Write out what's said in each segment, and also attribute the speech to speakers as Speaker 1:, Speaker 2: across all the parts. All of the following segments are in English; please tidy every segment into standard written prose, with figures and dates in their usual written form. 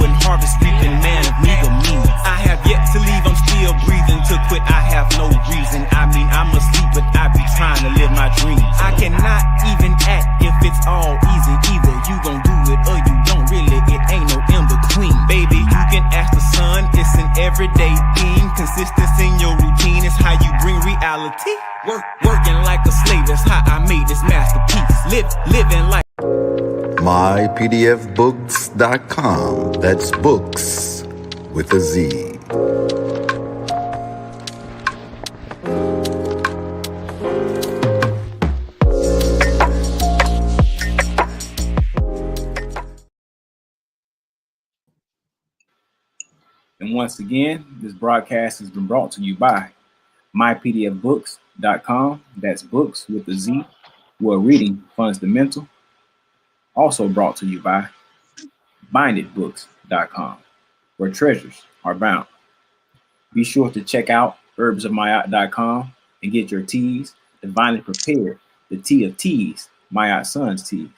Speaker 1: and harvest reaping man of meager means. I have yet to leave, I'm still breathing. To quit, I have no reason. I mean, I'm asleep, but I be trying to live my dreams. I cannot even act if it's all easy. Either you gon' do it or you don't. Really, it ain't no in between. Baby, you can ask the sun. It's an everyday thing. Consistency in your routine is how you bring reality. Working like a slave, that's how I made this masterpiece. Living like
Speaker 2: mypdfbooks.com. That's books with a Z.
Speaker 3: And once again, this broadcast has been brought to you by mypdfbooks.com. That's books with a Z, where reading funds the mental. Also brought to you by bindedbooks.com, where treasures are bound. Be sure to check out herbsofmayat.com and get your teas divinely prepared, the tea of teas, Mayat Sons teas.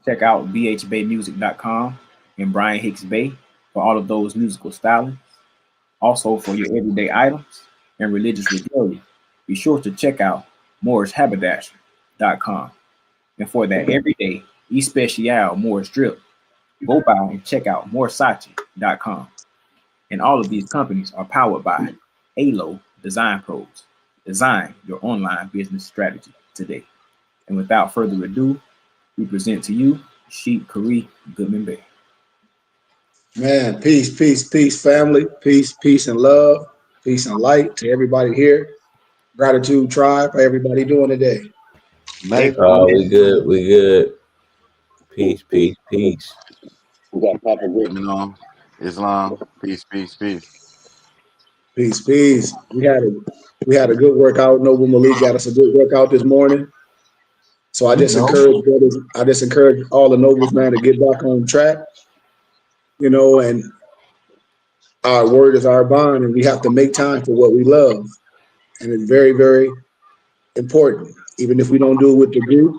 Speaker 3: Check out bhbaymusic.com and Brian Hicks Bay for all of those musical stylings. Also for your everyday items and religious regalia, be sure to check out mooreshaberdasher.com. And for that everyday especial Moorish drip, go by and check out moresachi.com. And all of these companies are powered by ALO Design Pros. Design your online business strategy today. And without further ado, we present to you Sheik, Khary, Goodman Bay.
Speaker 4: Man, peace, family, peace and love, peace and light to everybody here. Gratitude tribe, how everybody doing today?
Speaker 5: We good. Peace.
Speaker 6: We got Papa Goodman on. Islam. Peace.
Speaker 4: Peace. We had a good workout. Noble Malik got us a good workout this morning. So I just encourage brothers, all the nobles, man, to get back on track. And our word is our bond, and we have to make time for what we love. And it's very, very important. Even if we don't do it with the group,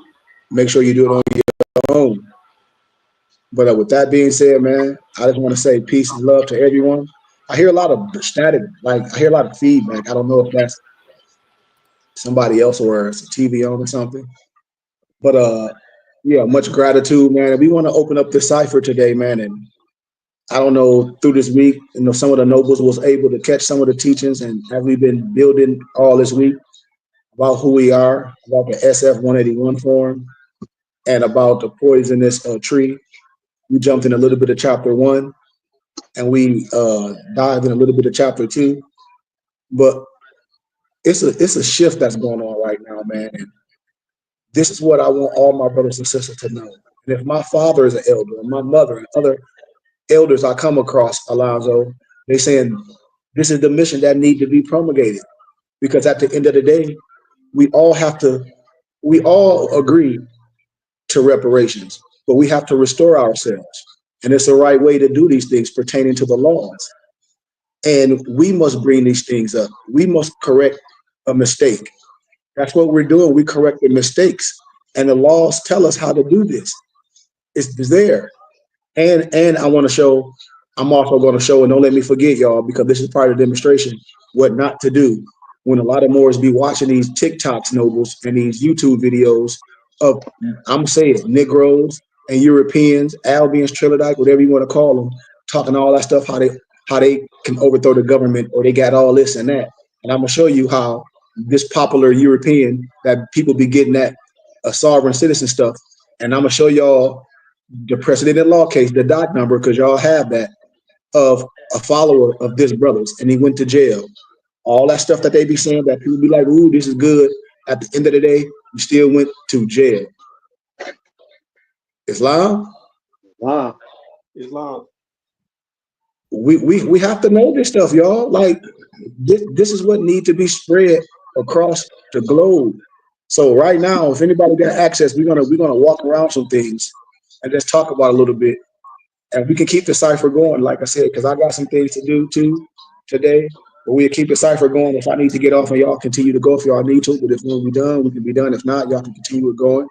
Speaker 4: make sure you do it on your own. But with that being said, man, I just want to say peace and love to everyone. I hear a lot of static, I hear a lot of feedback. I don't know if that's somebody else or it's a TV on or something. But yeah, much gratitude, man. And we want to open up this cipher today, man. And I don't know, through this week, some of the nobles was able to catch some of the teachings, and have we been building all this week about who we are, about the SF-181 form, and about the poisonous tree. We jumped in a little bit of chapter 1, and we dived in a little bit of chapter 2. But it's a shift that's going on right now, man. And this is what I want all my brothers and sisters to know. And if my father is an elder, and my mother, and other elders I come across, Alonzo, they saying this is the mission that need to be promulgated, because at the end of the day, we all agree to reparations, but we have to restore ourselves, and it's the right way to do these things pertaining to the laws. And we must bring these things up. We must correct a mistake. That's what we're doing. We correct the mistakes, and the laws tell us how to do this. It's there. And I'm also going to show, and don't let me forget, y'all, because this is part of the demonstration, what not to do when a lot of Moors be watching these TikToks, nobles, and these YouTube videos of, I'm saying, Negroes and Europeans, Albions, Trinidad, whatever you want to call them, talking all that stuff, how they can overthrow the government, or they got all this and that. And I'm going to show you how this popular European that people be getting at sovereign citizen stuff. And I'm going to show y'all the precedent in law case, the doc number, because y'all have that, of a follower of this brother's, and he went to jail. All that stuff that they be saying that people be like, ooh, this is good. At the end of the day, he still went to jail. Islam. We have to know this stuff, y'all. Like this is what needs to be spread across the globe. So right now, if anybody got access, we're gonna walk around some things and just talk about a little bit, and we can keep the cipher going, like I said, because I got some things to do too today. But we'll keep the cipher going. If I need to get off, and y'all continue to go if y'all need to. But if we'll be done, we can be done. If not, y'all can continue it going.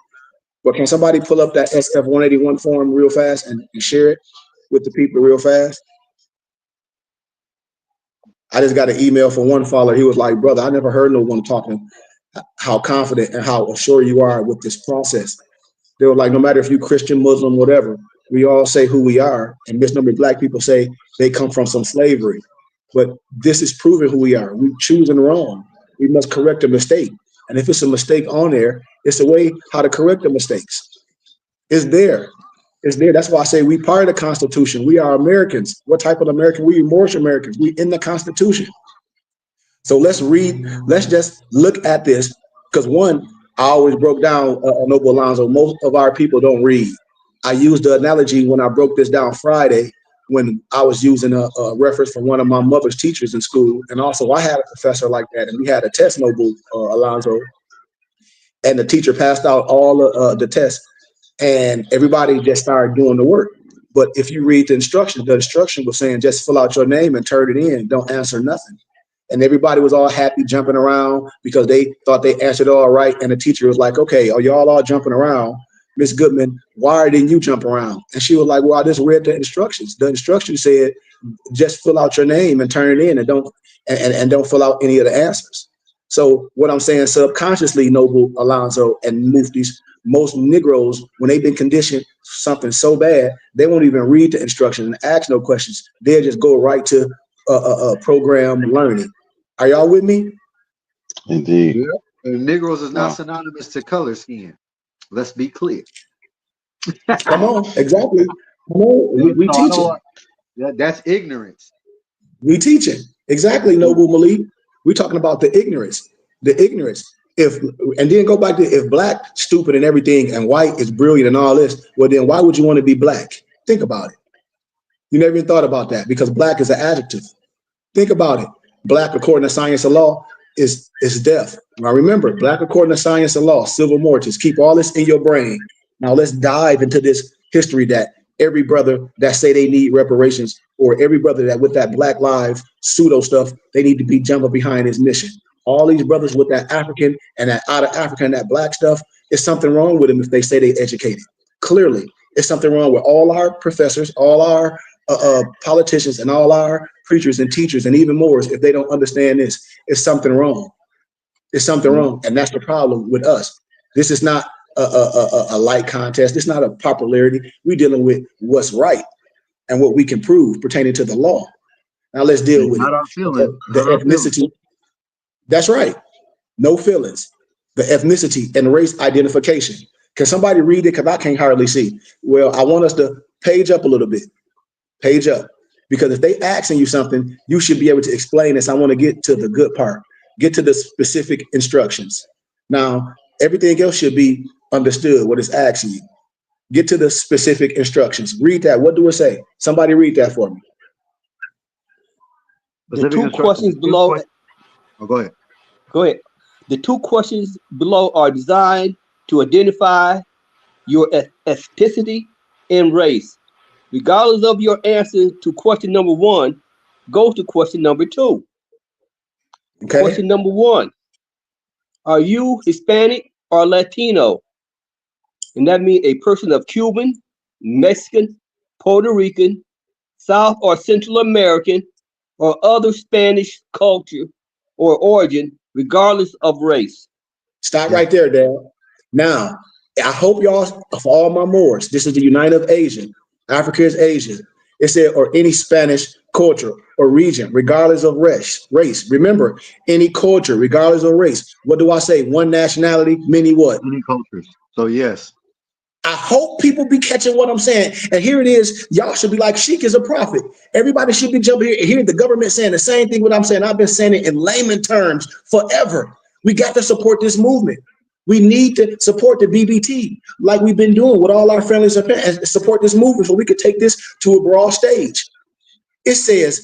Speaker 4: But can somebody pull up that SF-181 form real fast and share it? with the people real fast? I just got an email from one follower. He was like, brother, I never heard no one talking how confident and how assured you are with this process. They were like, no matter if you Christian, Muslim, whatever, we all say who we are. And misnomer black people say they come from some slavery. But this is proving who we are. We choosing wrong. We must correct a mistake. And if it's a mistake on there, it's a way how to correct the mistakes. It's there. It's there. That's why I say we part of the Constitution. We are Americans. What type of American? We Moorish Americans. We in the Constitution. So let's read. Let's just look at this, because one, I always broke down, Noble Alonzo, most of our people don't read. I used the analogy when I broke this down Friday, when I was using a reference from one of my mother's teachers in school. And also I had a professor like that, and we had a test, Noble Alonzo, and the teacher passed out all the tests, and everybody just started doing the work. But if you read the instruction was saying just fill out your name and turn it in, don't answer nothing. And everybody was all happy jumping around because they thought they answered all right. And the teacher was like, okay, are y'all all jumping around? Miss Goodman, why didn't you jump around? And she was like, well, I just read the instructions. The instructions said, just fill out your name and turn it in, and don't fill out any of the answers. So what I'm saying, subconsciously, Noble Alonzo and Muftis, most Negroes, when they've been conditioned something so bad, they won't even read the instructions and ask no questions. They'll just go right to program learning. Are y'all with me?
Speaker 6: Indeed.
Speaker 7: Yeah. And Negroes is not synonymous to color skin. Let's be clear.
Speaker 4: Come on, exactly. Come on, we teaching.
Speaker 7: That's ignorance.
Speaker 4: We teaching. Exactly, Noble Malik. We're talking about the ignorance. The ignorance. And then go back to, if black stupid and everything and white is brilliant and all this, well then why would you want to be black? Think about it. You never even thought about that, because black is an adjective. Think about it. Black, according to science and law, is death. Now remember, black according to science and law, civil mortis. Keep all this in your brain. Now let's dive into this history that every brother that say they need reparations, or every brother that with that Black Lives pseudo stuff, they need to be jumping behind his mission. All these brothers with that African and that out of Africa and that black stuff, it's something wrong with them if they say they educated. Clearly, it's something wrong with all our professors, all our politicians, and all our preachers and teachers, and even more if they don't understand this. It's something wrong. It's something wrong, and that's the problem with us. This is not a light contest. It's not a popularity. We're dealing with what's right and what we can prove pertaining to the law. Now let's deal with the ethnicity. That's right. No feelings. The ethnicity and race identification. Can somebody read it? Because I can't hardly see. Well, I want us to page up a little bit. Page up. Because if they asking you something, you should be able to explain this. I want to get to the good part. Get to the specific instructions. Now, everything else should be understood what it's asking you. Get to the specific instructions. Read that. What do it say? Somebody read that for me.
Speaker 8: The two questions below.
Speaker 7: Oh, go ahead.
Speaker 8: Go ahead. The two questions below are designed to identify your ethnicity and race. Regardless of your answer to question number one, go to question number two. Okay. Question number one, are you Hispanic or Latino? And that means a person of Cuban, Mexican, Puerto Rican, South or Central American, or other Spanish culture or origin, regardless of race.
Speaker 4: Stop right there, Dale. Now, I hope y'all, for all my Moors, this is the United of Asian. Africa is Asia. It said, or any Spanish culture or region, regardless of race. Remember, any culture, regardless of race. What do I say? One nationality, many what?
Speaker 7: Many cultures. So yes.
Speaker 4: I hope people be catching what I'm saying. And here it is. Y'all should be like, Sheik is a prophet. Everybody should be jumping here. Hear the government saying the same thing what I'm saying. I've been saying it in layman terms forever. We got to support this movement. We need to support the BBT like we've been doing with all our families and support this movement so we could take this to a broad stage. It says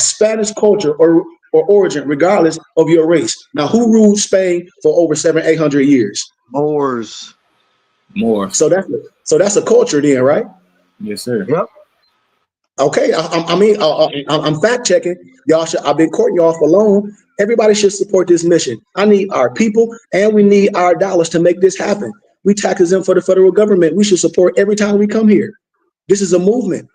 Speaker 4: Spanish culture or origin, regardless of your race. Now, who ruled Spain for over 700-800 years?
Speaker 7: Moors.
Speaker 4: So that's a culture then, right?
Speaker 3: Yes, sir.
Speaker 7: Yep.
Speaker 4: Okay, I'm fact checking. Y'all should. I've been courting y'all for long. Everybody should support this mission. I need our people, and we need our dollars to make this happen. We taxes in for the federal government. We should support every time we come here. This is a movement.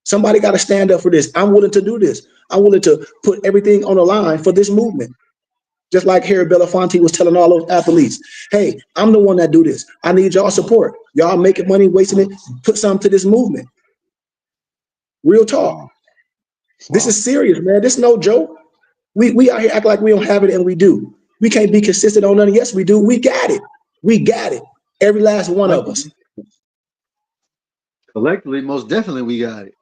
Speaker 4: Somebody got to stand up for this. I'm willing to do this. I'm willing to put everything on the line for this movement. Just like Harry Belafonte was telling all those athletes, hey, I'm the one that do this. I need y'all support. Y'all making money, wasting it. Put something to this movement. Real talk. Wow. This is serious, man. This is no joke. We out here act like we don't have it, and we do. We can't be consistent on nothing. Yes, we do. We got it. We got it. Every last one of us.
Speaker 7: Collectively, most definitely, we got it.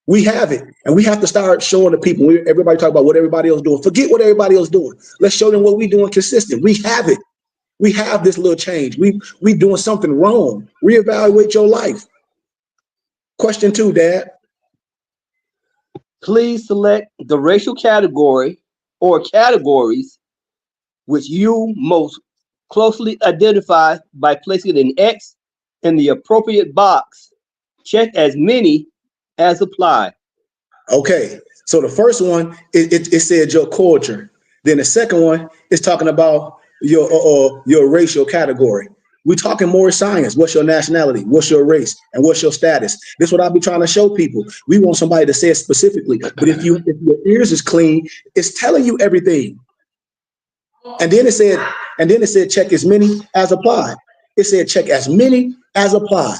Speaker 4: We have it, and we have to start showing the people. Everybody talk about what everybody else doing. Forget what everybody else doing. Let's show them what we doing consistent. We have it. We have this little change. We doing something wrong. Reevaluate your life. Question 2, Dad.
Speaker 8: Please select the racial category or categories which you most closely identify by placing an X in the appropriate box. Check as many as apply.
Speaker 4: Okay, so the first one, it said your culture. Then the second one is talking about your racial category. We're talking more science. What's your nationality? What's your race? And what's your status? This is what I'll be trying to show people. We want somebody to say it specifically. But if your ears is clean, it's telling you everything. And then it said check as many as apply. It said check as many as apply.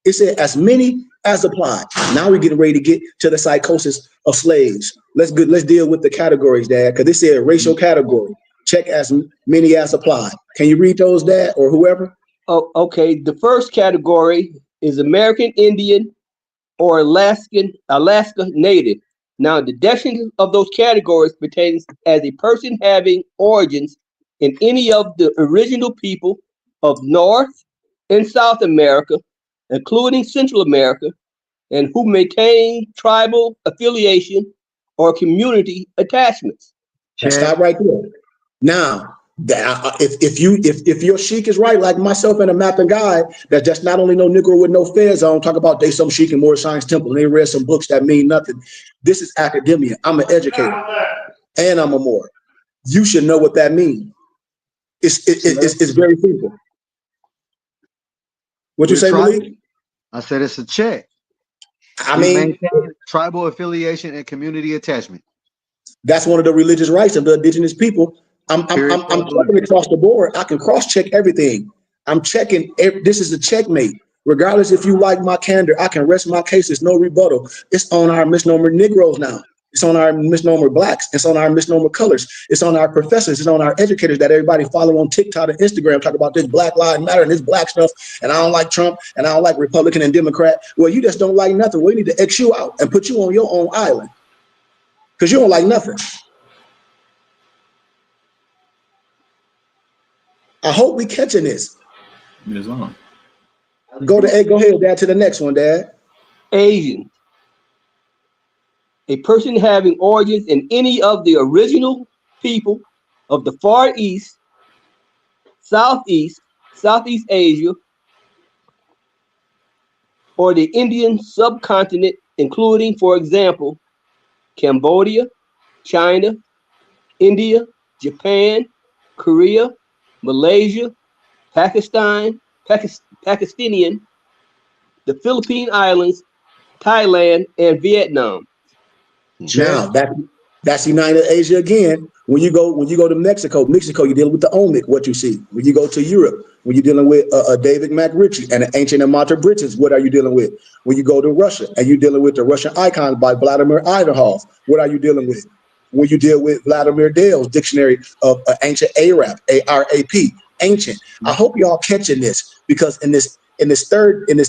Speaker 4: It said as many as applied. Now we're getting ready to get to the psychosis of slaves. Let's deal with the categories, Dad, because it said racial category. Check as many as applied. Can you read those, Dad, or whoever?
Speaker 8: Oh, okay. The first category is American Indian or Alaska Native. Now, the definition of those categories pertains as a person having origins in any of the original people of North and South America, including Central America, and who maintain tribal affiliation or community attachments.
Speaker 4: Let's stop right there. Now, if your Sheik is right, like myself and a mapping guy, that just not only no Negro with no fez on, talk about they some Sheik and more science temple, and they read some books that mean nothing. This is academia. I'm an educator, and I'm a Moor. You should know what that means. It's very simple. What you say, Malik?
Speaker 7: I said it's a check.
Speaker 4: I mean,
Speaker 7: tribal affiliation and community attachment.
Speaker 4: That's one of the religious rights of the indigenous people. I'm checking across the board. I can cross-check everything. I'm checking. This is a checkmate. Regardless if you like my candor, I can rest my case. It's no rebuttal. It's on our misnomer Negroes now. It's on our misnomer Blacks. It's on our misnomer colors. It's on our professors. It's on our educators that everybody follow on TikTok and Instagram, talk about this Black Lives Matter and this black stuff. And I don't like Trump and I don't like Republican and Democrat. Well, you just don't like nothing. We need to X you out and put you on your own island because you don't like nothing. I hope we catching this.
Speaker 3: It's on.
Speaker 4: Go ahead, Dad, to the next one, Dad.
Speaker 8: Asian. A person having origins in any of the original people of the Far East, Southeast Asia, or the Indian subcontinent, including, for example, Cambodia, China, India, Japan, Korea, Malaysia, Pakistani, the Philippine Islands, Thailand, and Vietnam.
Speaker 4: Now that's United Asia again. When you go to Mexico, you're dealing with the Olmec, what you see. When you go to Europe, when you're dealing with David McRitchie and the ancient Amata Britons, what are you dealing with? When you go to Russia and you're dealing with the Russian icons by Vladimir Ivanhoff, what are you dealing with? When you deal with Vladimir Dale's dictionary of ancient Arab, A-R-A-P, ancient. I hope y'all catching this, because in this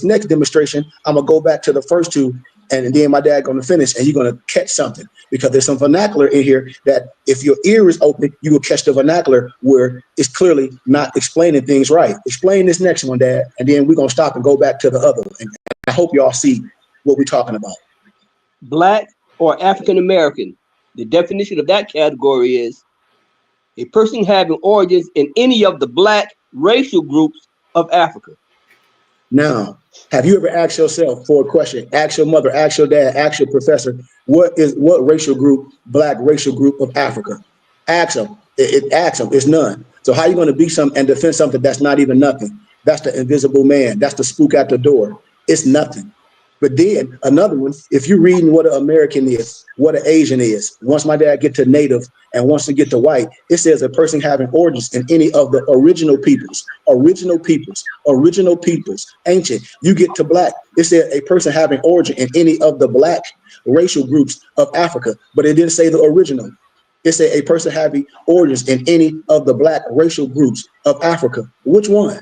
Speaker 4: next demonstration, I'm gonna go back to the first two, and then my dad gonna finish, and you're gonna catch something, because there's some vernacular in here that if your ear is open, you will catch the vernacular where it's clearly not explaining things right. Explain this next one, Dad, and then we're gonna stop and go back to the other one. And I hope y'all see what we're talking about.
Speaker 8: Black or African American. The definition of that category is a person having origins in any of the Black racial groups of Africa.
Speaker 4: Now, have you ever asked yourself for a question? Ask your mother, ask your dad, ask your professor, what racial group, Black racial group of Africa? Ask them. Ask them. It's none. So how are you going to be something and defend something that's not even nothing? That's the invisible man. That's the spook at the door. It's nothing. But then another one, if you're reading what an American is, what an Asian is, once my dad get to native and wants to get to white, it says a person having origins in any of the original peoples, ancient. You get to black, it said a person having origin in any of the black racial groups of Africa, but it didn't say the original. It said a person having origins in any of the black racial groups of Africa. Which one?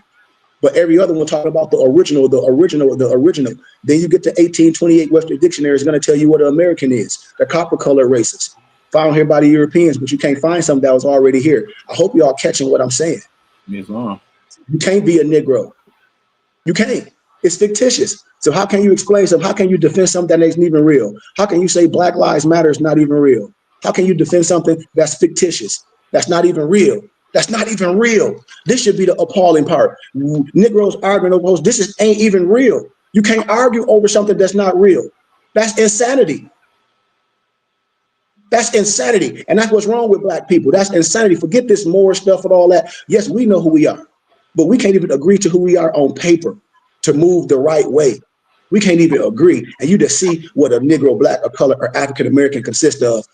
Speaker 4: But every other one talking about the original. Then you get to 1828 Webster Dictionary is going to tell you what an American is. The copper colored races found here by the Europeans, but you can't find something that was already here. I hope y'all catching what I'm saying.
Speaker 3: Yes, ma'am.
Speaker 4: You can't be a Negro. You can't. It's fictitious. So how can you explain something? How can you defend something that ain't even real? How can you say Black Lives Matter is not even real? How can you defend something that's fictitious? That's not even real. That's not even real. This should be the appalling part. Negroes arguing over this ain't even real. You can't argue over something that's not real. That's insanity. That's insanity. And that's what's wrong with black people. That's insanity. Forget this more stuff and all that. Yes, we know who we are, but we can't even agree to who we are on paper to move the right way. We can't even agree. And you just see what a Negro, black, or color, or African-American consists of.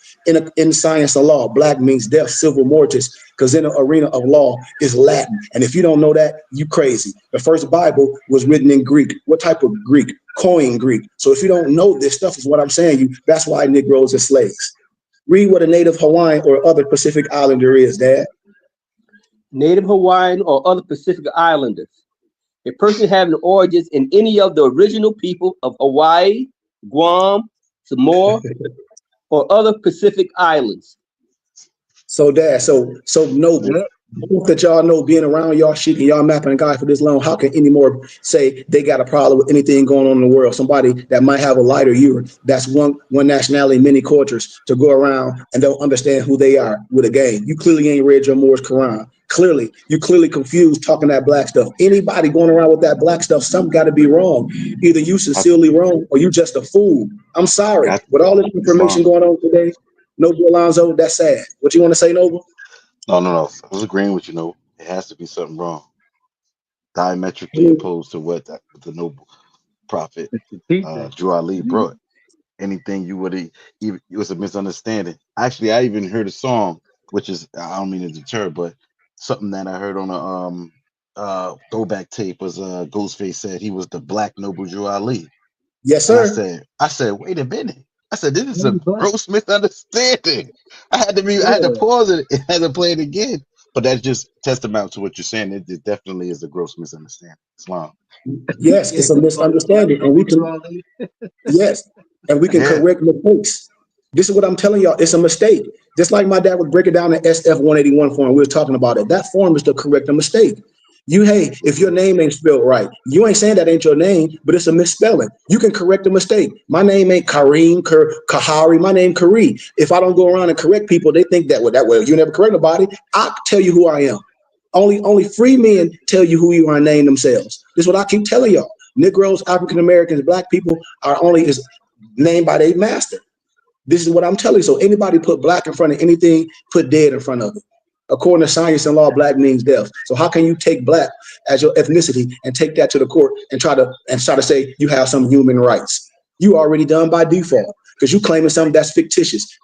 Speaker 4: In science and law, black means deaf, civil mortis, because in the arena of law is Latin. And if you don't know that, you crazy. The first Bible was written in Greek. What type of Greek? Koine Greek. So if you don't know this stuff is what I'm saying, that's why Negroes are slaves. Read what a native Hawaiian or other Pacific Islander is, Dad.
Speaker 8: Native Hawaiian or other Pacific Islanders. A person having origins in any of the original people of Hawaii, Guam, Samoa, or other Pacific islands.
Speaker 4: So, Dad, so Noble, that y'all know being around y'all Sheik and y'all mapping a guy for this long, how can any more say they got a problem with anything going on in the world? Somebody that might have a lighter year, that's one nationality, many cultures, to go around and don't understand who they are with a game. You clearly ain't read your Moore's Quran. Clearly, you clearly confused talking that black stuff. Anybody going around with that black stuff, something got to be wrong. Either you sincerely wrong or you just a fool. I'm sorry. With all this information going on today, Noble Alonzo, that's sad. What you want to say, Noble?
Speaker 6: No. I was agreeing with you. No, it has to be something wrong. Diametrically opposed to what the noble prophet Drew Ali brought. Anything you would have, it was a misunderstanding. Actually, I even heard a song, which is, I don't mean to deter, but something that I heard on a throwback tape was Ghostface said he was the black noble Drew Ali.
Speaker 4: Yes, sir.
Speaker 6: And I said, wait a minute. I said, this is a gross misunderstanding. I had to pause it and had to play it again. But that's just testament to what you're saying. It definitely is a gross misunderstanding. Islam.
Speaker 4: Yes, it's a misunderstanding, and we can correct mistakes. This is what I'm telling y'all. It's a mistake. Just like my dad would break it down in SF 181 form. We were talking about it. That form is to correct a mistake. If your name ain't spelled right, you ain't saying that ain't your name, but it's a misspelling. You can correct a mistake. My name ain't Kareem, Khary. My name Khary. If I don't go around and correct people, they think that way. You never correct nobody. I'll tell you who I am. Only free men tell you who you are and name themselves. This is what I keep telling y'all. Negroes, African Americans, black people are only is named by their master. This is what I'm telling you. So anybody put black in front of anything, put dead in front of it. According to science and law, black means death. So how can you take black as your ethnicity and take that to the court and try to say you have some human rights? You already done by default because you claiming something that's fictitious.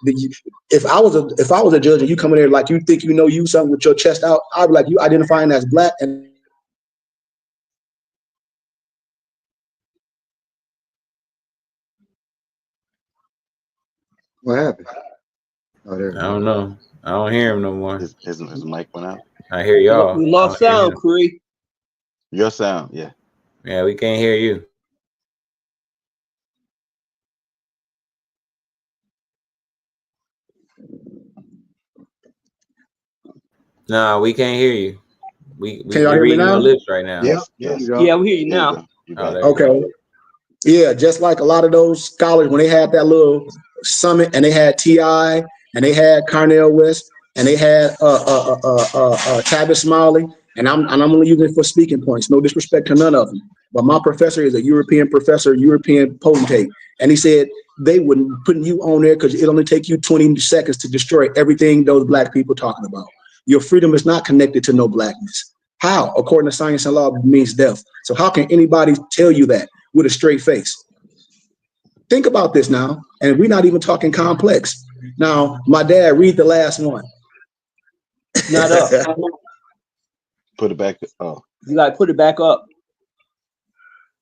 Speaker 4: If I was a judge and you come in there like you think you know you something with your chest out, I'd be like, you identifying as black and
Speaker 7: what happened? Oh, there.
Speaker 5: I don't know. I don't hear him no more.
Speaker 6: His mic went out.
Speaker 5: I hear y'all.
Speaker 8: We lost sound, Khary.
Speaker 6: Your sound, yeah.
Speaker 5: Yeah, we can't hear you. No, we can't hear you. We reading your lips right now.
Speaker 6: Yes.
Speaker 8: Yeah, we hear you now.
Speaker 4: Okay. Yeah, just like a lot of those scholars when they had that little summit and they had T.I. and they had Carnell West and they had Tavis Smiley, and I'm only using it for speaking points. No disrespect to none of them, but my professor is a European professor, European potentate, and he said they wouldn't put you on there because it only take you 20 seconds to destroy everything those black people talking about. Your freedom is not connected to no blackness. How? According to science and law, means death. So how can anybody tell you that with a straight face? Think about this now, and we're not even talking complex. Now, my dad, read the last one.
Speaker 8: Not up.
Speaker 6: Put it back. Oh,
Speaker 8: You gotta put it back up.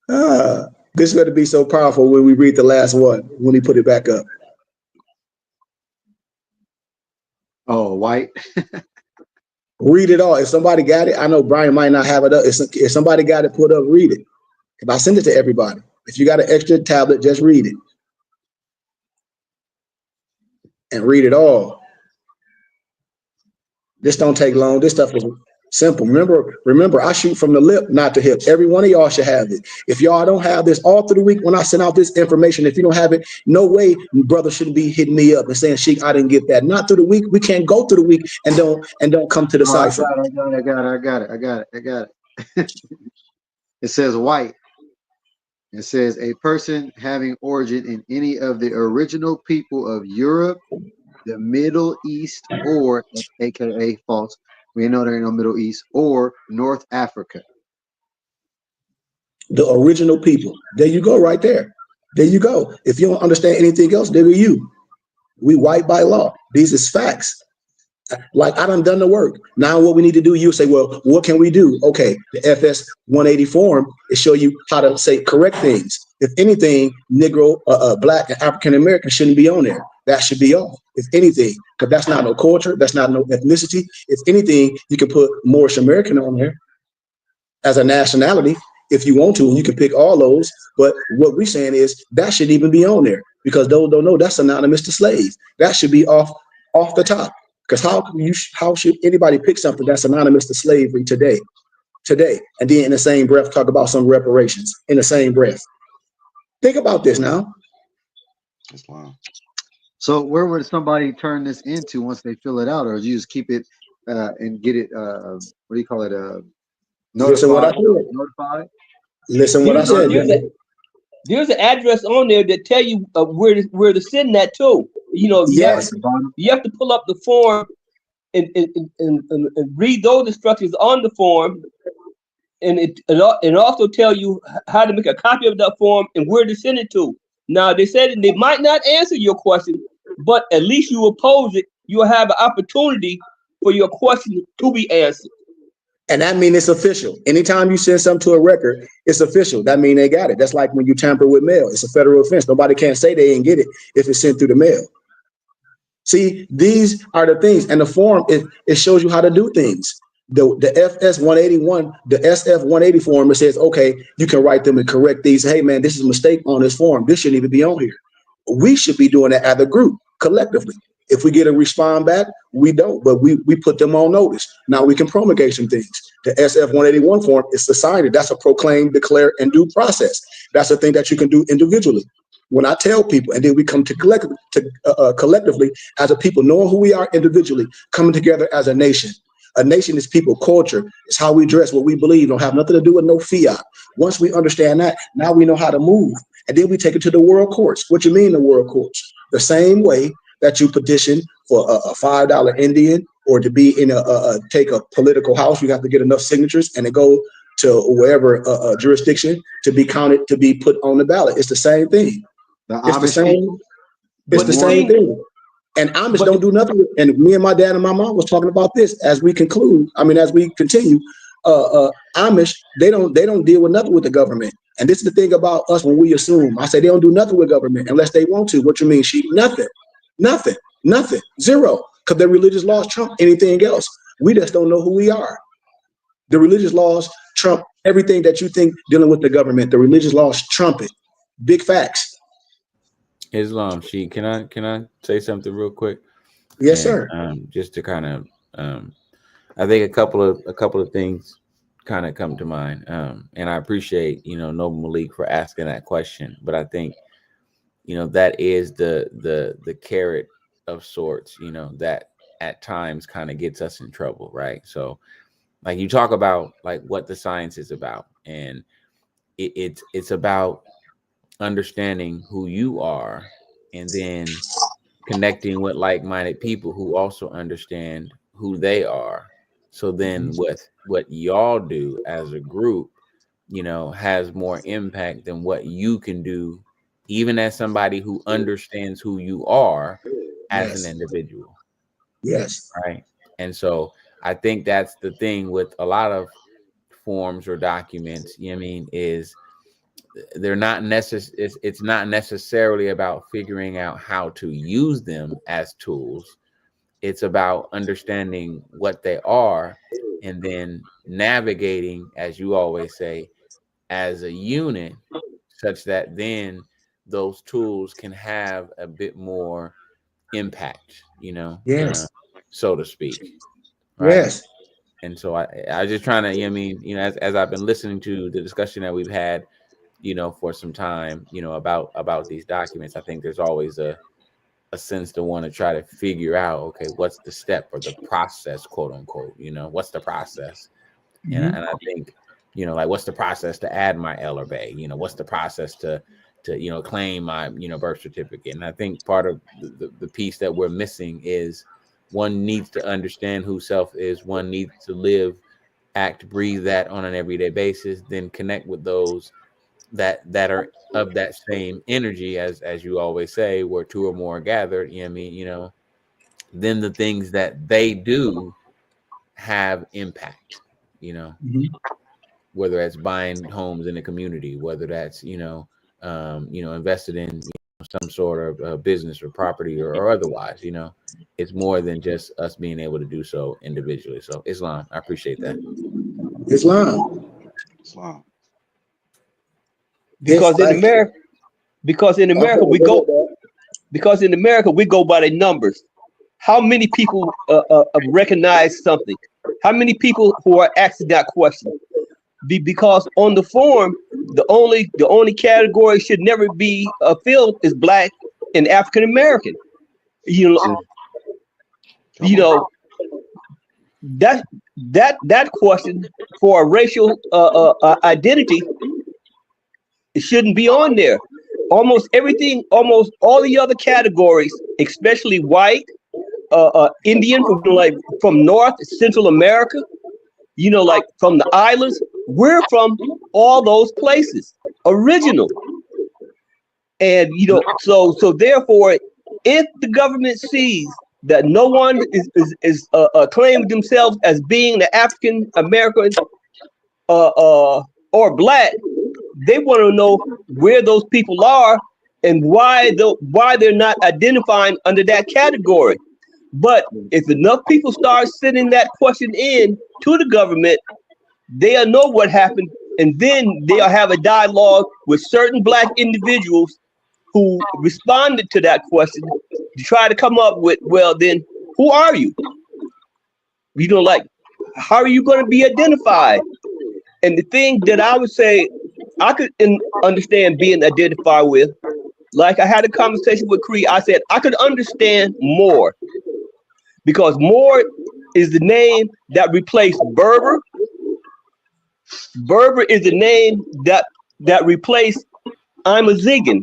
Speaker 4: This is going to be so powerful when we read the last one, when he put it back up.
Speaker 7: Oh, white.
Speaker 4: Read it all. If somebody got it, I know Brian might not have it up. If somebody got it put up, read it. If I send it to everybody, if you got an extra tablet, just read it. And read it all. This don't take long. This stuff is simple. Remember, I shoot from the lip, not the hip. Every one of y'all should have it. If y'all don't have this all through the week, when I send out this information, if you don't have it, no way brother shouldn't be hitting me up and saying, Sheik, I didn't get that. Not through the week. We can't go through the week and don't come to the cipher.
Speaker 7: I got it. It says white. It says a person having origin in any of the original people of Europe, the Middle East, or aka false. We know there ain't no Middle East, or North Africa.
Speaker 4: The original people. There you go, right there. There you go. If you don't understand anything else, there are you. We white by law. These is facts. Like I done the work. Now what we need to do, you say, well, what can we do? Okay, the FS 180 form is show you how to say correct things. If anything, Negro, Black, and African American shouldn't be on there. That should be off. If anything, because that's not no culture, that's not no ethnicity. If anything, you can put Moorish American on there as a nationality. If you want to, you can pick all those. But what we're saying is that shouldn't even be on there because those don't know that's synonymous to slave. That should be off the top. Because how should anybody pick something that's synonymous to slavery today, and then in the same breath talk about some reparations in the same breath? Think about this now.
Speaker 6: that's wild.
Speaker 7: So where would somebody turn this into once they fill it out, or you just keep it and get it? What do you call it?
Speaker 4: Listen what I said.
Speaker 7: Notified.
Speaker 4: Listen what I said.
Speaker 8: There's an address on there that tell you where to send that to. You know,
Speaker 4: yes.
Speaker 8: You have to pull up the form and read those instructions on the form, and it also tell you how to make a copy of that form and where to send it to. Now they said they might not answer your question, but at least you will pose it. You'll have an opportunity for your question to be answered.
Speaker 4: And that means it's official. Anytime you send something to a record, it's official. That means they got it. That's like when you tamper with mail. It's a federal offense. Nobody can say they didn't get it if it's sent through the mail. See, these are the things. And the form, it shows you how to do things. The FS 181, the SF 180 form, it says, okay, you can write them and correct these. Hey, man, this is a mistake on this form. This shouldn't even be on here. We should be doing that as a group, collectively. If we get a respond back, we don't, but we put them on notice. Now we can promulgate some things. The SF 181 form is society. That's a proclaim, declare, and do process. That's a thing that you can do individually. When I tell people, and then we come to collectively as a people, knowing who we are individually, coming together as a nation. A nation is people, culture. It's how we dress, what we believe. Don't have nothing to do with no fiat. Once we understand that, now we know how to move. And then we take it to the world courts. What you mean the world courts? The same way that you petition for a $5 Indian, or to be in take a political house, you have to get enough signatures and it go to wherever jurisdiction to be counted, to be put on the ballot. It's the same thing. It's the same. It's the same thing. And Amish don't do nothing. And me and my dad and my mom was talking about this as we conclude. I mean, as we continue, Amish, they don't deal with nothing with the government. And this is the thing about us when we assume. I say they don't do nothing with government unless they want to. What you mean, Sheik? Nothing, zero. Because their religious laws trump anything else. We just don't know who we are. The religious laws trump everything that you think dealing with the government. The religious laws trump it. Big facts.
Speaker 5: Islam, Sheik, can I say something real quick?
Speaker 4: Yes, sir.
Speaker 5: Just to kind of, I think a couple of things kind of come to mind, and I appreciate Noble Malik for asking that question. But I think that is the carrot of sorts, that at times kind of gets us in trouble, right? So, like you talk about like what the science is about, and it's about understanding who you are and then connecting with like-minded people who also understand who they are. So then what y'all do as a group, has more impact than what you can do even as somebody who understands who you are as
Speaker 4: Yes.
Speaker 5: an individual.
Speaker 4: Yes.
Speaker 5: Right. And so I think that's the thing with a lot of forms or documents, you know what I mean, is they're not it's not necessarily about figuring out how to use them as tools. It's about understanding what they are and then navigating, as you always say, as a unit, such that then those tools can have a bit more impact,
Speaker 4: Yes.
Speaker 5: so to speak. Right.
Speaker 4: Yes.
Speaker 5: And so I just trying to, as I've been listening to the discussion that we've had, for some time, about these documents, I think there's always a sense to want to try to figure out, okay, what's the step or the process, quote unquote, what's the process? And I think, like, what's the process to add my L or Bay? What's the process to claim my, birth certificate? And I think part of the piece that we're missing is one needs to understand who self is. One needs to live, act, breathe that on an everyday basis, then connect with those that are of that same energy, as you always say, where two or more are gathered, then the things that they do have impact, whether that's buying homes in the community, whether that's, invested in some sort of business or property or otherwise, it's more than just us being able to do so individually. So Islam, I appreciate that.
Speaker 4: Islam.
Speaker 8: Because in America, we go by the numbers. How many people recognize something? How many people who are asking that question? Because on the form, the only category should never be filled is Black and African American. That question for a racial identity, it shouldn't be on there. Almost everything, almost all the other categories, especially white, Indian, from North Central America, like from the islands, we're from all those places, original. And so therefore, if the government sees that no one is claiming themselves as being the African American or Black, they want to know where those people are and why they're not identifying under that category. But if enough people start sending that question in to the government, they'll know what happened, and then they'll have a dialogue with certain Black individuals who responded to that question to try to come up with, well, then who are you? Like, how are you going to be identified? And the thing that I would say I could understand being identified with, like I had a conversation with Khary, I said I could understand more, because more is the name that replaced Berber. Berber is the name that replaced I'm a Zigan.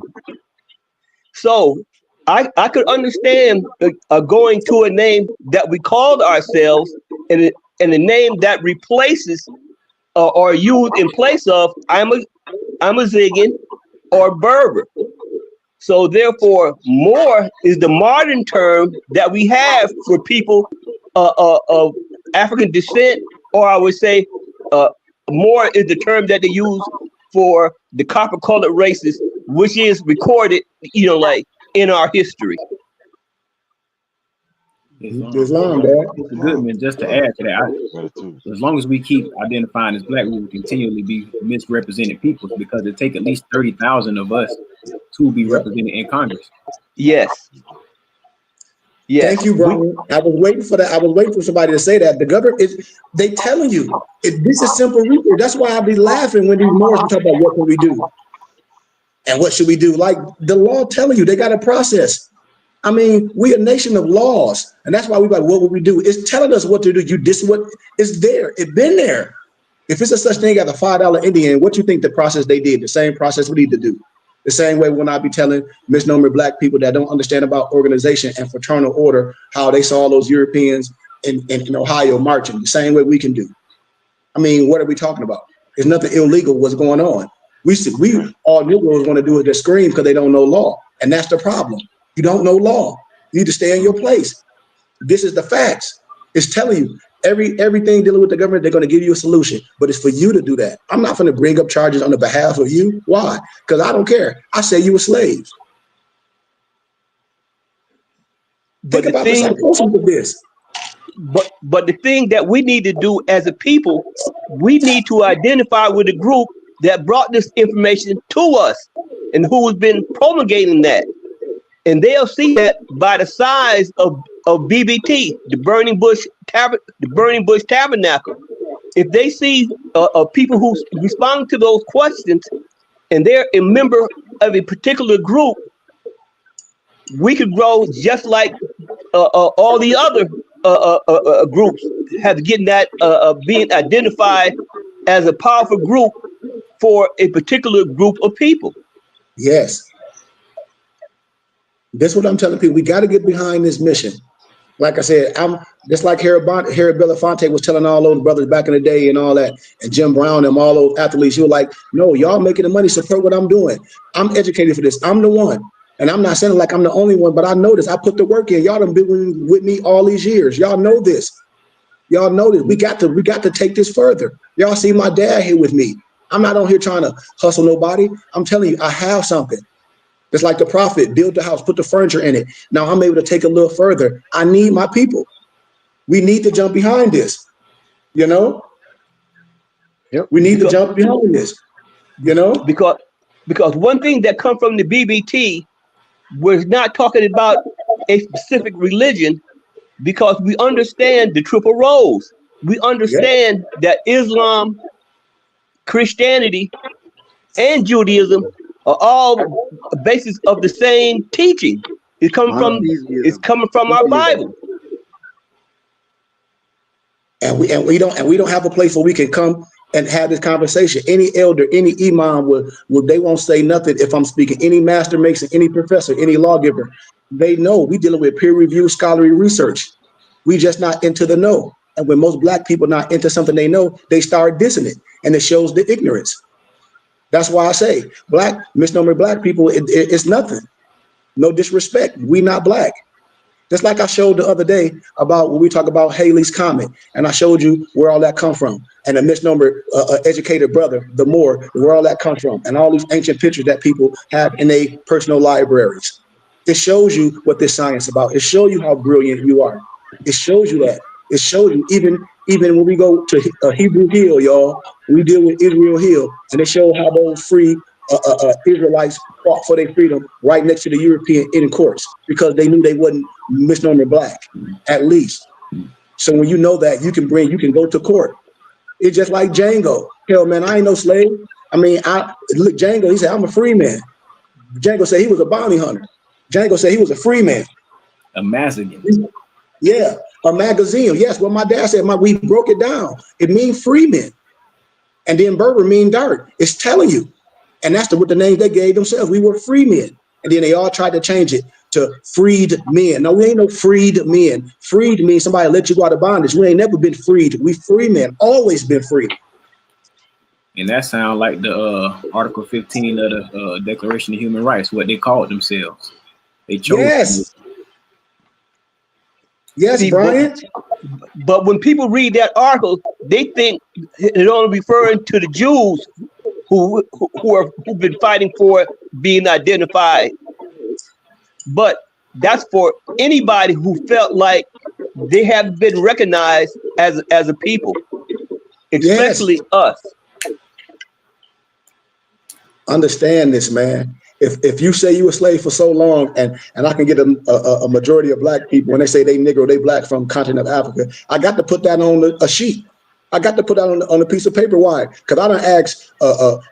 Speaker 8: So I could understand going to a name that we called ourselves and a name that replaces or used in place of I'm a Zigan or Berber. So therefore, more is the modern term that we have for people of African descent, or I would say more is the term that they use for the copper-colored races, which is recorded, like in our history.
Speaker 4: Islam, Dad.
Speaker 3: Goodman, just to add to that, as long as we keep identifying as Black, we will continually be misrepresented people, because it takes at least 30,000 of us to be represented in Congress.
Speaker 8: Yes.
Speaker 4: Thank you, bro. I was waiting for that. I was waiting for somebody to say that. The government they telling you this is simple research. That's why I be laughing when these Mormons talk about what can we do and what should we do. Like the law telling you, they got a process. I mean, we a nation of laws, and that's why we like, what would we do? It's telling us what to do. This is what is there. It's been there. If it's a such thing as a $5 Indian, what you think the process they did? The same process we need to do. The same way when I be telling misnomer Black people that don't understand about organization and fraternal order, how they saw those Europeans in Ohio marching, the same way we can do. I mean, what are we talking about? There's nothing illegal what's going on. We all Negroes want to do is just scream because they don't know law, and that's the problem. You don't know law. You need to stay in your place. This is the facts. It's telling you everything dealing with the government. They're going to give you a solution, but it's for you to do that. I'm not going to bring up charges on the behalf of you. Why? Because I don't care. I say you were slaves.
Speaker 8: But
Speaker 4: Think about the psychosis of this.
Speaker 8: But the thing that we need to do as a people, we need to identify with the group that brought this information to us and who has been promulgating that. And they'll see that by the size of BBT, the Burning Bush Tabernacle. If they see people who respond to those questions and they're a member of a particular group, we could grow just like all the other groups have getting that being identified as a powerful group for a particular group of people.
Speaker 4: Yes. That's what I'm telling people. We got to get behind this mission. Like I said, I'm just like Harry Belafonte was telling all those brothers back in the day and all that, and Jim Brown and all those athletes. He was like, no, y'all making the money, support what I'm doing. I'm educated for this. I'm the one. And I'm not saying like I'm the only one, but I know this. I put the work in. Y'all done been with me all these years. Y'all know this. Y'all know this. We got to take this further. Y'all see my dad here with me. I'm not on here trying to hustle nobody. I'm telling you, I have something. It's like the prophet, build the house, put the furniture in it. Now I'm able to take a little further. I need my people. We need to jump behind this, you know?
Speaker 7: Yep.
Speaker 4: We need to jump behind this, you know?
Speaker 8: Because one thing that comes from the BBT, we're not talking about a specific religion, because we understand the triple roles. We understand that Islam, Christianity, and Judaism are all a basis of the same teaching. It's coming from our Bible.
Speaker 4: And we don't have a place where we can come and have this conversation. Any elder, any imam will they won't say nothing if I'm speaking. Any master mason, any professor, any lawgiver, they know we dealing with peer-reviewed scholarly research. We just not into the know. And when most black people not into something they know, they start dissing it, and it shows the ignorance. That's why I say misnomer black people, it's nothing. No disrespect. We not black. Just like I showed the other day about when we talk about Haley's Comet, and I showed you where all that come from, and a misnomer educated brother, the Moor, where all that comes from, and all these ancient pictures that people have in their personal libraries. It shows you what this science is about. It shows you how brilliant you are. It shows you that. It shows you even when we go to Hebrew Hill, y'all, we deal with Israel Hill, and it shows how those free Israelites fought for their freedom right next to the European Indian courts, because they knew they wasn't misnomer black, at least. So when you know that, you can go to court. It's just like Django. Hell, man, I ain't no slave. I mean, look, Django, he said, I'm a free man. Django said he was a bounty hunter. Django said he was a free man.
Speaker 3: A Mazagan.
Speaker 4: Yeah, a magazine. Yes, well, my dad said, we broke it down. It means free men. And then Berber mean dark. It's telling you. And that's what the names they gave themselves. We were free men. And then they all tried to change it to freed men. No, we ain't no freed men. Freed means somebody let you go out of bondage. We ain't never been freed. We free men, always been free.
Speaker 3: And that sounds like the Article 15 of the Declaration of Human Rights, what they called themselves. They chose.
Speaker 4: Yes,
Speaker 8: See,
Speaker 4: Brian.
Speaker 8: But when people read that article, they think it's only referring to the Jews who've been fighting for being identified. But that's for anybody who felt like they have been recognized as a people, especially us.
Speaker 4: Understand this, man. If you say you a slave for so long, and I can get a majority of black people, when they say they Negro, they black from continent of Africa, I got to put that on a sheet. I got to put that on a piece of paper. Why? Because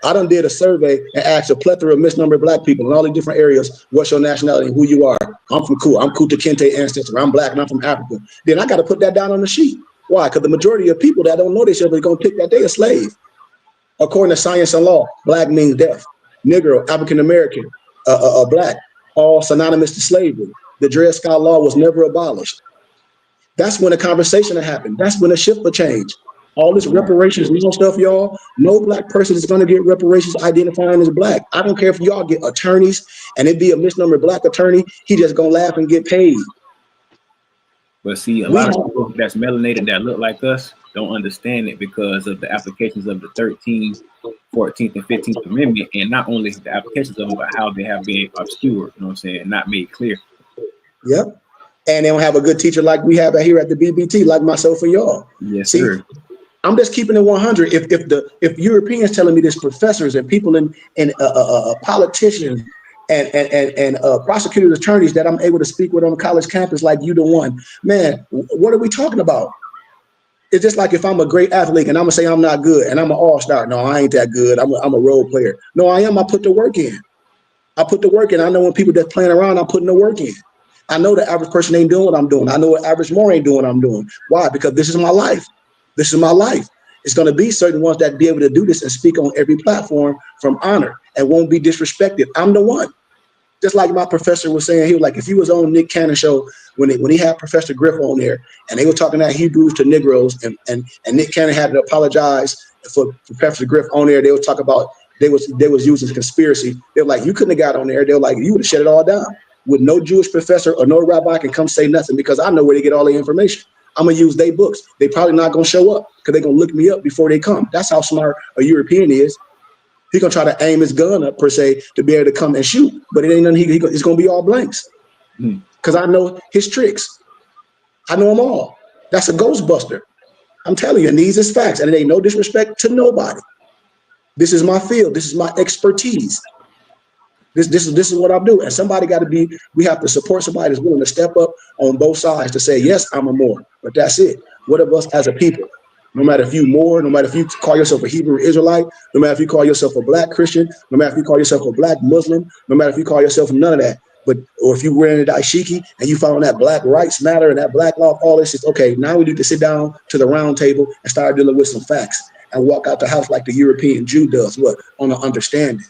Speaker 4: I done did a survey and asked a plethora of misnumbered black people in all the different areas, what's your nationality and who you are. I'm from Kunta Kinte ancestor. I'm black and I'm from Africa. Then I got to put that down on the sheet. Why? Because the majority of people that don't know themselves are going to pick that they a slave. According to science and law, black means death. Negro, African-American, black, all synonymous to slavery. The Dred Scott Law was never abolished. That's when a conversation happened. That's when a shift will change. All this reparations and stuff, y'all. No black person is going to get reparations identifying as black. I don't care if y'all get attorneys and it be a misnomer black attorney. He just gonna laugh and get paid.
Speaker 3: But see, a lot of people that's melanated that look like us don't understand it because of the applications of the 13th, 14th, and 15th Amendment, and not only the applications of them, but how they have been obscured. You know what I'm saying? Not made clear.
Speaker 4: Yep. And they don't have a good teacher like we have here at the BBT, like myself and y'all.
Speaker 3: Yes,
Speaker 4: see,
Speaker 3: sir.
Speaker 4: I'm just keeping it 100. If Europeans telling me this, professors and people and politicians and prosecutors, attorneys that I'm able to speak with on the college campus, like you, the one, man, what are we talking about? It's just like if I'm a great athlete and I'm gonna say I'm not good and I'm an all-star. No, I ain't that good. I'm a role player. No, I am. I put the work in. I put the work in. I know when people that's playing around, I'm putting the work in. I know the average person ain't doing what I'm doing. I know what average Moore ain't doing what I'm doing. Why? Because this is my life. This is my life. It's going to be certain ones that be able to do this and speak on every platform from honor and won't be disrespected. I'm the one. Just like my professor was saying, he was like, if he was on Nick Cannon show when he had Professor Griff on there and they were talking that Hebrews to Negroes and Nick Cannon had to apologize for Professor Griff on there. They would talk about they was using conspiracy. They were like, you couldn't have got on there. They were like, you would have shut it all down. With no Jewish professor or no rabbi can come say nothing because I know where they get all the information. I'm gonna use their books. They probably not gonna show up because they're gonna look me up before they come. That's how smart a European is. He gonna try to aim his gun up per se to be able to come and shoot, but it ain't nothing. It's gonna be all blanks because I know his tricks. I know them all. That's a Ghostbuster. I'm telling you, and these is facts, and it ain't no disrespect to nobody. This is my field. This is my expertise. This is what I do. And somebody got to be, we have to support somebody that's willing to step up on both sides to say, yes, I'm a Moor, but that's it. What of us as a people? No matter if you Moor, no matter if you call yourself a Hebrew Israelite, no matter if you call yourself a black Christian, no matter if you call yourself a black Muslim, no matter if you call yourself none of that, or if you wearing a dashiki and you follow that black rights matter and that black law, all this is okay. Now we need to sit down to the round table and start dealing with some facts and walk out the house like the European Jew does, on an understanding.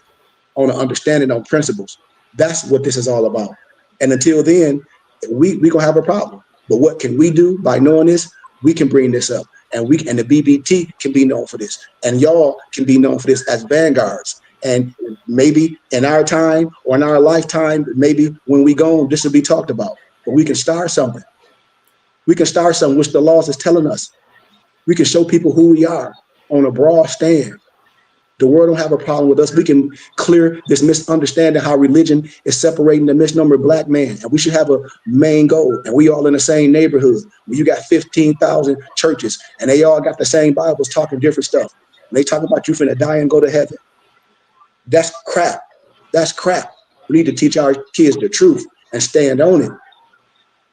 Speaker 4: On principles. That's what this is all about. And until then, we gonna have a problem. But what can we do by knowing this? We can bring this up, and the BBT can be known for this, and y'all can be known for this as vanguards. And maybe in our time or in our lifetime, maybe when we go, this will be talked about. But we can start something. We can start something which the laws is telling us. We can show people who we are on a broad stand. The world don't have a problem with us. We can clear this misunderstanding how religion is separating the misnomer black man. And we should have a main goal. And we all in the same neighborhood. When you got 15,000 churches and they all got the same Bibles talking different stuff. And they talk about you finna die and go to heaven. That's crap. That's crap. We need to teach our kids the truth and stand on it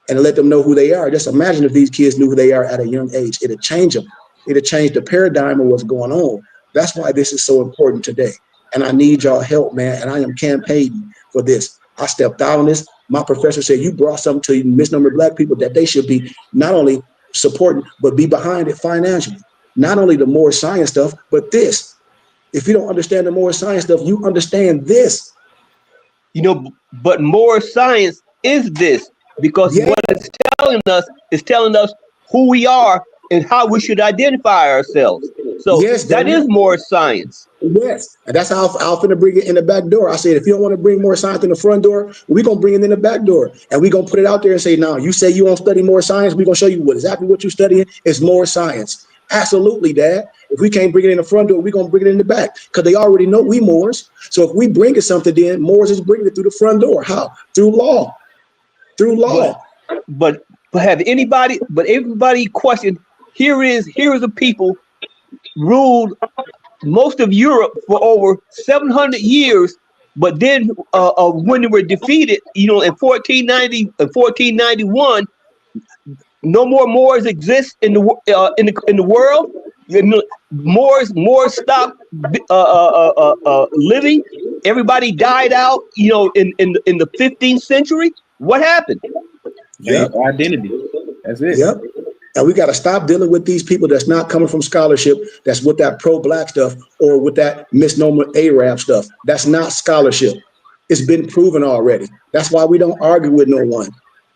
Speaker 4: and let them know who they are. Just imagine if these kids knew who they are at a young age. It'll change them. It'll change the paradigm of what's going on. That's why this is so important today. And I need y'all help, man. And I am campaigning for this. I stepped out on this. My professor said, you brought something to misnomer black people that they should be not only supporting, but be behind it financially. Not only the more science stuff, but this. If you don't understand the more science stuff, you understand this.
Speaker 8: But more science is this, because what it's telling us who we are and how we should identify ourselves. So yes, that is more science.
Speaker 4: Yes, and that's how I'm finna bring it in the back door. I said, if you don't want to bring more science in the front door, we're gonna bring it in the back door, and we're gonna put it out there and say, now you say you want to study more science, we're gonna show you exactly what you're studying is more science. Absolutely, Dad. If we can't bring it in the front door, we're gonna bring it in the back because they already know we Moors. So if we bring it something, then Moors is bringing it through the front door. How? Through law. Through law.
Speaker 8: But everybody questioned. Here is a people ruled most of Europe for over 700 years, but then when they were defeated, in 1490 and 1491, no more Moors exist in the world. Moors stopped living. Everybody died out. In the 15th century. What happened?
Speaker 3: Identity. That's it.
Speaker 4: Yep. And we got to stop dealing with these people that's not coming from scholarship, that's with that pro-black stuff or with that misnomer Arab stuff. That's not scholarship. It's been proven already. That's why we don't argue with no one.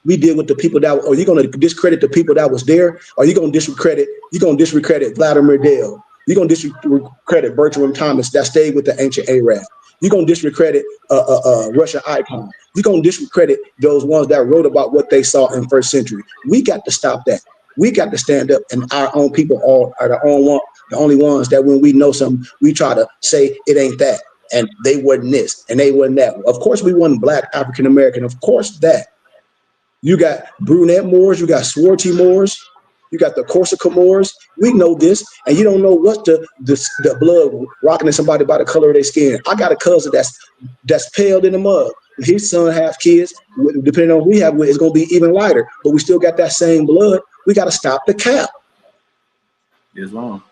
Speaker 4: We deal with the people that, or you're going to discredit the people that was there, or you're going to discredit Vladimir Dale. You're going to discredit Bertram Thomas that stayed with the ancient Arab. You're going to discredit Russian icon. You're going to discredit those ones that wrote about what they saw in first century. We got to stop that. We got to stand up, and our own people are the only ones that when we know something, we try to say it ain't that, and they wasn't this, and they wasn't that. Of course, we wasn't Black African American. Of course, that. You got brunette Moors, you got swarthy Moors, you got the Corsica Moors. We know this, and you don't know what the blood rocking in somebody by the color of their skin. I got a cousin that's pale in the mud. His son have kids, depending on who we have with, it's gonna be even lighter, but we still got that same blood. We got to stop the cap.
Speaker 3: Islam.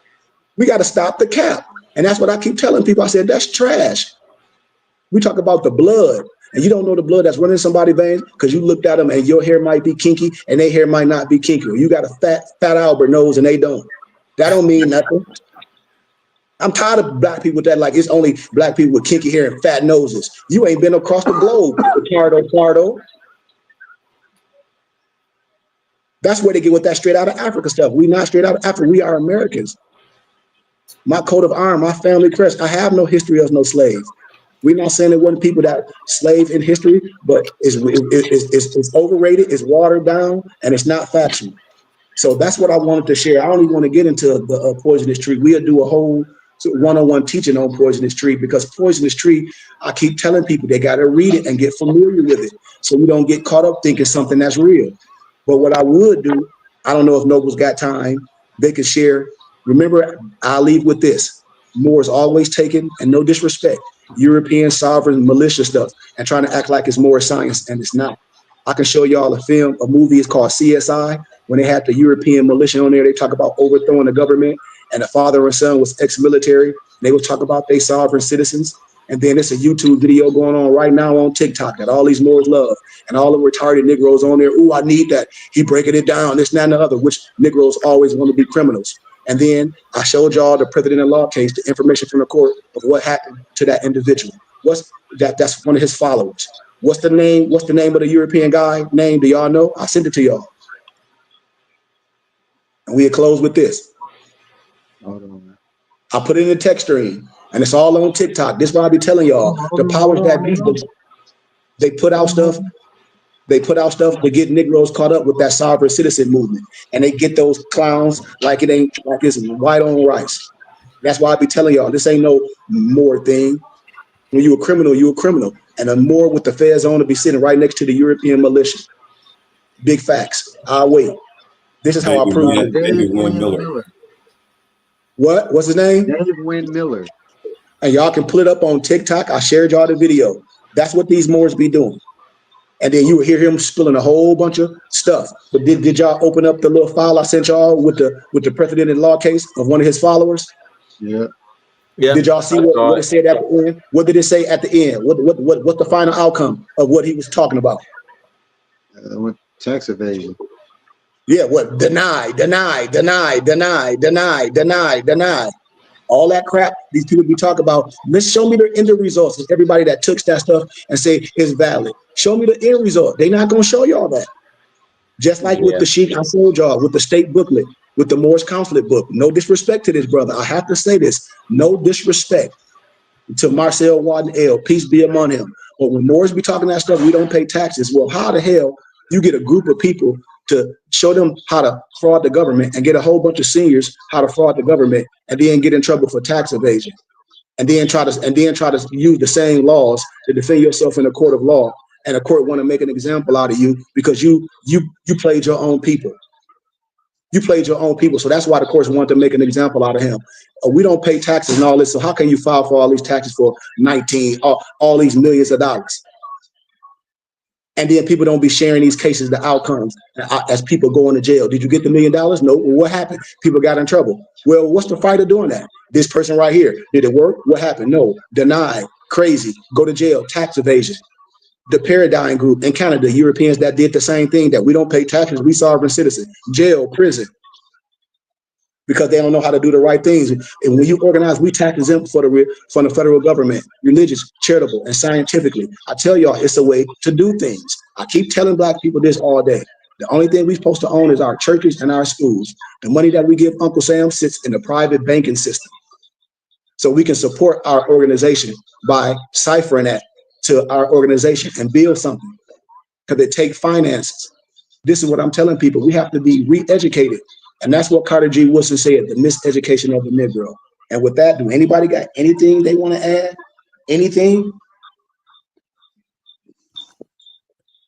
Speaker 4: We got to stop the cap. And that's what I keep telling people. I said, that's trash. We talk about the blood, and you don't know the blood that's running in somebody's veins because you looked at them and your hair might be kinky and their hair might not be kinky. Or you got a fat Albert nose and they don't. That don't mean nothing. I'm tired of Black people that like it's only Black people with kinky hair and fat noses. You ain't been across the globe, Pardo. That's where they get with that straight out of Africa stuff. We not straight out of Africa. We are Americans. My coat of arms, my family crest, I have no history of no slaves. We're not saying it wasn't people that slave in history, but it's overrated, it's watered down, and it's not factual. So that's what I wanted to share. I don't even want to get into the poisonous tree. We'll do a whole one-on-one teaching on poisonous tree, because poisonous tree, I keep telling people they got to read it and get familiar with it so we don't get caught up thinking something that's real. But what I would do, I don't know if Noble's got time, they could share. Remember, I'll leave with this. More is always taken, and no disrespect, European sovereign militia stuff and trying to act like it's more science, and it's not. I can show y'all a movie is called CSI. When they had the European militia on there, they talk about overthrowing the government, and the father and son was ex-military. They would talk about they sovereign citizens. And then it's a YouTube video going on right now on TikTok that all these Moors love. And all the retarded Negroes on there, ooh, I need that. He breaking it down, this, that, and the other, which Negroes always want to be criminals. And then I showed y'all the president-in-law case, the information from the court of what happened to that individual. That's one of his followers. What's the name of the European guy name? Do y'all know? I sent it to y'all. And we'll close with this.
Speaker 7: Hold on, man.
Speaker 4: I put it in the text stream, and it's all on TikTok. This is what I be telling y'all. The powers that be, they put out stuff. They put out stuff to get Negroes caught up with that sovereign citizen movement, and they get those clowns like it's white on rice. That's why I be telling y'all this ain't no more thing. When you a criminal, you a criminal, and a Moor with the feds on to be sitting right next to the European militia. Big facts. I'll wait. This is how I prove it.
Speaker 7: David Wynn Miller.
Speaker 4: What? What's his name?
Speaker 7: David Wynn Miller.
Speaker 4: And y'all can pull it up on TikTok. I shared y'all the video. That's what these Moors be doing. And then you will hear him spilling a whole bunch of stuff. But did y'all open up the little file I sent y'all with the president-in-law case of one of his followers?
Speaker 7: Yeah.
Speaker 5: Yeah.
Speaker 4: Did y'all see what it said at the end? What did it say at the end? What's the final outcome of what he was talking about?
Speaker 7: With tax evasion.
Speaker 4: Yeah, what? Deny. All that crap these people be talking about. Let's show me the end results. It's everybody that took that stuff and say it's valid. Show me the end result. They're not going to show y'all that. Just like with the Sheik I showed y'all, with the state booklet, with the Moorish consulate book. No disrespect to this brother. I have to say this. No disrespect to Marcel Wadden-El. Peace be among him. But when Moors be talking that stuff, we don't pay taxes. Well, how the hell you get a group of people to show them how to fraud the government and get a whole bunch of seniors how to fraud the government and then get in trouble for tax evasion and then try to use the same laws to defend yourself in a court of law, and a court want to make an example out of you because you played your own people. You played your own people. So that's why the courts wanted to make an example out of him. We don't pay taxes and all this. So how can you file for all these taxes for all these millions of dollars? And then people don't be sharing these cases, the outcomes, as people go into jail. Did you get the $1 million? No. Well, what happened? People got in trouble. Well, what's the fight of doing that? This person right here. Did it work? What happened? No. Denied. Crazy. Go to jail. Tax evasion. The Paradigm Group in Canada, Europeans that did the same thing, that we don't pay taxes. We sovereign citizens. Jail, prison. because they don't know how to do the right things. And when you organize, we tax exempt from the federal government, religious, charitable, and scientifically. I tell y'all, it's a way to do things. I keep telling black people this all day. The only thing we're supposed to own is our churches and our schools. The money that we give Uncle Sam sits in the private banking system. So we can support our organization by ciphering that to our organization and build something, because they take finances. This is what I'm telling people. We have to be re-educated. And that's what Carter G. Woodson said, the miseducation of the Negro. And with that, do anybody got anything they want to add? Anything?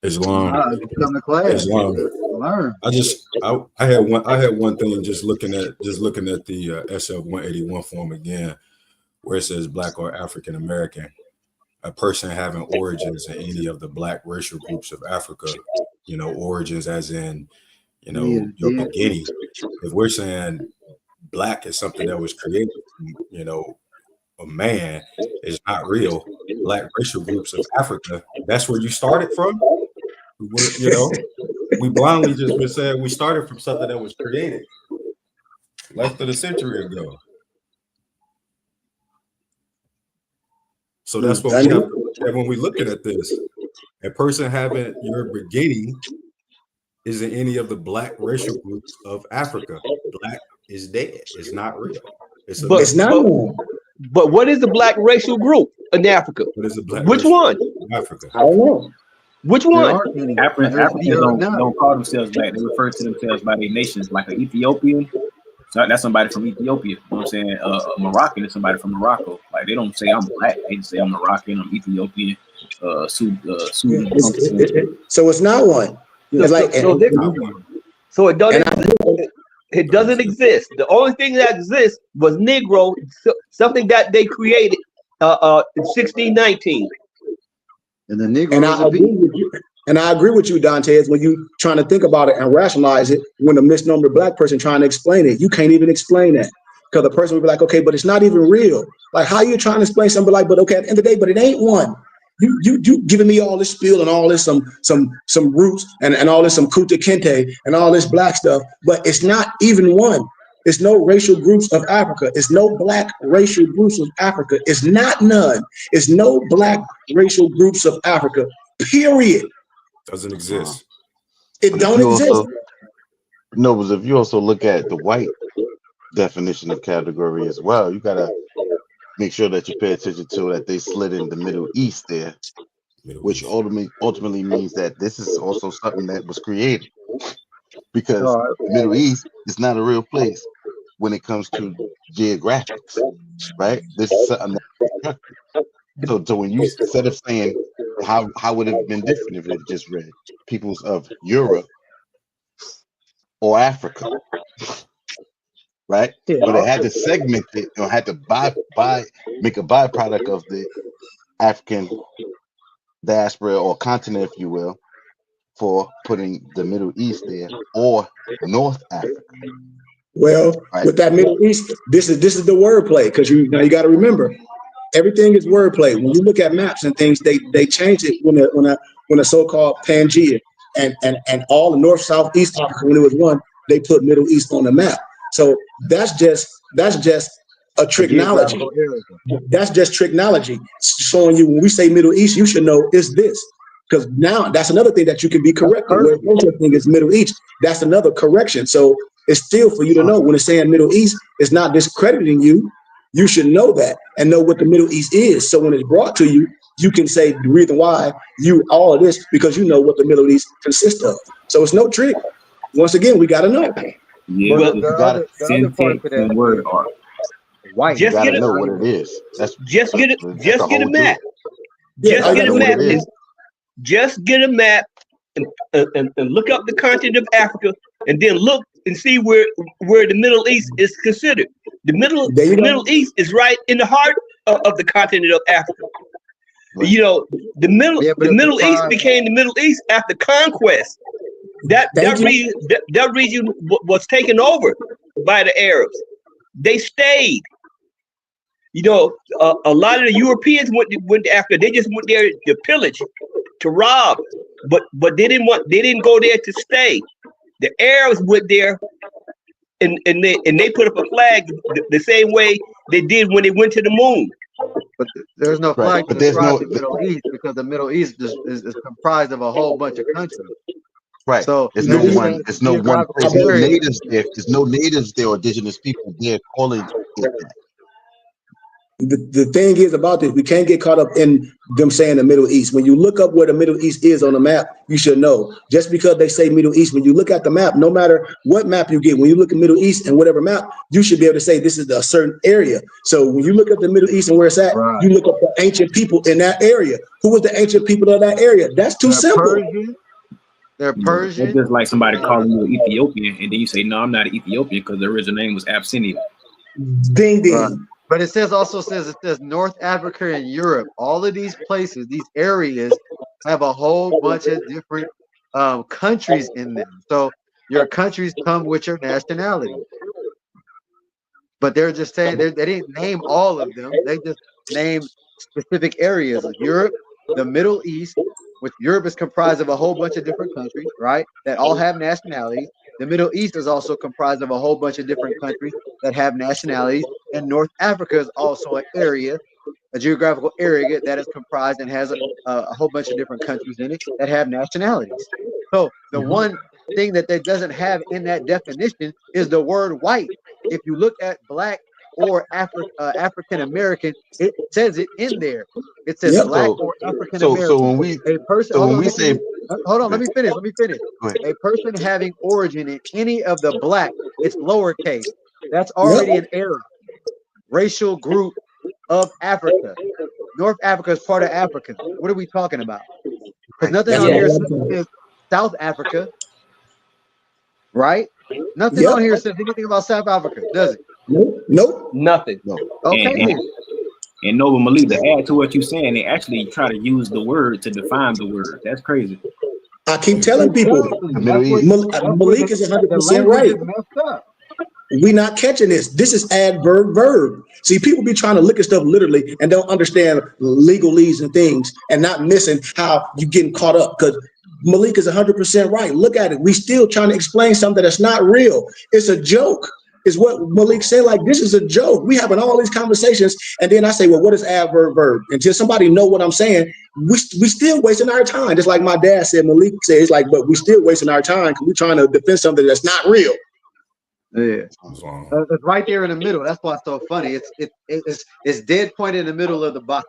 Speaker 9: Islam.
Speaker 7: Come to class.
Speaker 9: Islam.
Speaker 7: Learn.
Speaker 9: I had one thing just looking at the SF 181 form again, where it says Black or African American, a person having origins in any of the Black racial groups of Africa, origins as in, your beginning. If we're saying Black is something that was created, a man is not real. Black racial groups of Africa, that's where you started from. We blindly just been saying we started from something that was created less than a century ago. So that's what we have to look at when we're looking at this. A person having your beginning is in any of the Black racial groups of Africa. Black is dead. It's not real. It's not.
Speaker 8: But what is the Black racial group in Africa?
Speaker 9: What is the Black?
Speaker 8: Which one?
Speaker 9: Africa.
Speaker 4: I don't know.
Speaker 8: Which one?
Speaker 3: Africans don't call themselves Black. They refer to themselves by their nations, like an Ethiopian. So that's somebody from Ethiopia. You know what I'm saying? A Moroccan is somebody from Morocco. Like, they don't say I'm Black. They just say I'm Moroccan, I'm Ethiopian, Sudan.
Speaker 4: So it's not one. It's like
Speaker 8: so it doesn't exist. It doesn't exist. The only thing that exists was Negro, something that they created in 1619.
Speaker 7: And the Negro
Speaker 4: and I agree with you, Dantes, when you trying to think about it and rationalize it, when a misnomer Black person trying to explain it, you can't even explain that. Because the person would be like, okay, but it's not even real. Like, how you trying to explain something like, but okay, at the end of the day, but it ain't one. You giving me all this spiel and all this some roots and all this some Kunta Kinte and all this Black stuff, but it's not even one. It's no racial groups of Africa. It's no Black racial groups of Africa. It's not none. It's no Black racial groups of Africa, period.
Speaker 9: Doesn't exist.
Speaker 4: It don't exist.
Speaker 6: No, but if you also look at the white definition of category as well, you gotta make sure that you pay attention to that they slid in the Middle East there, which ultimately means that this is also something that was created, because the Middle East is not a real place when it comes to geographics, right? This is something that, so when you instead of saying how would it have been different if it just read peoples of Europe or Africa, right? But it had to segment it, or had to make a byproduct of the African diaspora or continent, if you will, for putting the Middle East there, or North Africa.
Speaker 4: Well, right. With that Middle East, this is the wordplay, because you got to remember, everything is wordplay. When you look at maps and things, they change it when a so-called Pangea and all the North, South, East Africa, when it was one, they put Middle East on the map. So that's just a tricknology. That's just tricknology, showing you when we say Middle East, you should know it's this. Because now that's another thing that you can be corrected. Where most of the thing is Middle East, that's another correction. So it's still for you to know when it's saying Middle East, it's not discrediting you. You should know that and know what the Middle East is. So when it's brought to you, you can say the reason why all of this, because you know what the Middle East consists of. So it's no trick. Once again, we got to know.
Speaker 3: Yeah,
Speaker 7: well,
Speaker 3: you got to syntax and word art.
Speaker 7: White,
Speaker 6: you got to know what it is.
Speaker 8: Just get a map. Just get a map and look up the continent of Africa, and then look and see where the Middle East is considered. The Middle East is right in the heart of the continent of Africa. Right. You know, the Middle East became the Middle East after conquest. That region was taken over by the Arabs. They stayed. You know, a lot of the Europeans went to Africa. They just went there to pillage, to rob, but they didn't go there to stay. The Arabs went there and they put up a flag the same way they did when they went to the moon.
Speaker 7: But there's no
Speaker 6: Right,
Speaker 7: flag
Speaker 6: but
Speaker 7: to
Speaker 6: there's
Speaker 7: describe
Speaker 6: no-
Speaker 7: the Middle East because the Middle East is comprised of a whole bunch of countries.
Speaker 6: Right.
Speaker 7: So
Speaker 6: There's
Speaker 7: you're
Speaker 6: no
Speaker 7: just
Speaker 6: one.
Speaker 7: saying
Speaker 6: There's no one
Speaker 7: geographical
Speaker 6: place. There's no
Speaker 7: area.
Speaker 6: natives there. There's no natives there or indigenous people there calling it that.
Speaker 4: The thing is about this, we can't get caught up in them saying the Middle East. When you look up where the Middle East is on the map, you should know. Just because they say Middle East, when you look at the map, no matter what map you get, when you look at Middle East and whatever map, you should be able to say this is a certain area. So when you look at the Middle East and where it's at,
Speaker 7: Right.
Speaker 4: you look up the ancient people in that area. Who was the ancient people of that area? That's too
Speaker 7: They're
Speaker 4: simple.
Speaker 7: Persian. They're
Speaker 3: It's
Speaker 7: Persian.
Speaker 3: just like somebody calling you an Ethiopian, and then you say, "No, I'm not an Ethiopian," because the original name was Abyssinia.
Speaker 4: Ding ding.
Speaker 7: Right. But it says North Africa and Europe. All of these places, these areas, have a whole bunch of different countries in them. So your countries come with your nationality. But they're just saying they didn't name all of them. They just named specific areas of Europe, the Middle East, which Europe is comprised of a whole bunch of different countries, right? That all have nationalities. The Middle East is also comprised of a whole bunch of different countries that have nationalities. And North Africa is also an area, a geographical area that is comprised and has a whole bunch of different countries in it that have nationalities. So the one thing that doesn't have in that definition is the word white. If you look at black or African American, it says it in there. It says
Speaker 4: Yep.
Speaker 7: black
Speaker 6: So-
Speaker 7: or African
Speaker 6: So
Speaker 7: American.
Speaker 6: when we
Speaker 7: A person.
Speaker 6: so
Speaker 7: hold
Speaker 6: when
Speaker 7: on,
Speaker 6: we
Speaker 7: let me-
Speaker 6: say
Speaker 7: hold on, let me finish. Let me finish.
Speaker 6: Go ahead.
Speaker 7: A person having origin in any of the black, it's lowercase. That's already an error. Racial group of Africa. North Africa is part of Africa. What are we talking about? Because nothing
Speaker 4: That's
Speaker 7: on
Speaker 4: what
Speaker 7: here
Speaker 4: I'm
Speaker 7: says South Africa, right? Nothing
Speaker 4: Yep.
Speaker 7: on here says anything about South Africa, does it?
Speaker 4: Nope.
Speaker 8: Nothing.
Speaker 6: no,
Speaker 7: Okay.
Speaker 3: And Nova Malik, to add to what you're saying, they actually try to use the word to define the word. That's crazy.
Speaker 4: I keep telling people,
Speaker 7: Exactly.
Speaker 6: The Middle
Speaker 7: That's what-
Speaker 6: East.
Speaker 7: that's where
Speaker 4: Malik
Speaker 7: the-
Speaker 4: is
Speaker 7: the
Speaker 4: 100%
Speaker 7: language
Speaker 4: right.
Speaker 7: is messed up.
Speaker 4: We not catching this. This is adverb. See, people be trying to look at stuff literally and don't understand legalese and things and not missing how you getting caught up. Because Malik is 100% right. Look at it. We still trying to explain something that's not real. It's a joke. Is what Malik said. Like, this is a joke. We having all these conversations, and then I say, well, what is adverb? Until somebody know what I'm saying, we still wasting our time. Just like my dad said, Malik said, it's like, but we still wasting our time because we're trying to defend something that's not real.
Speaker 7: Yeah.
Speaker 9: What's wrong?
Speaker 7: It's right there in the middle. That's why it's so funny. It's dead point in the middle of the box.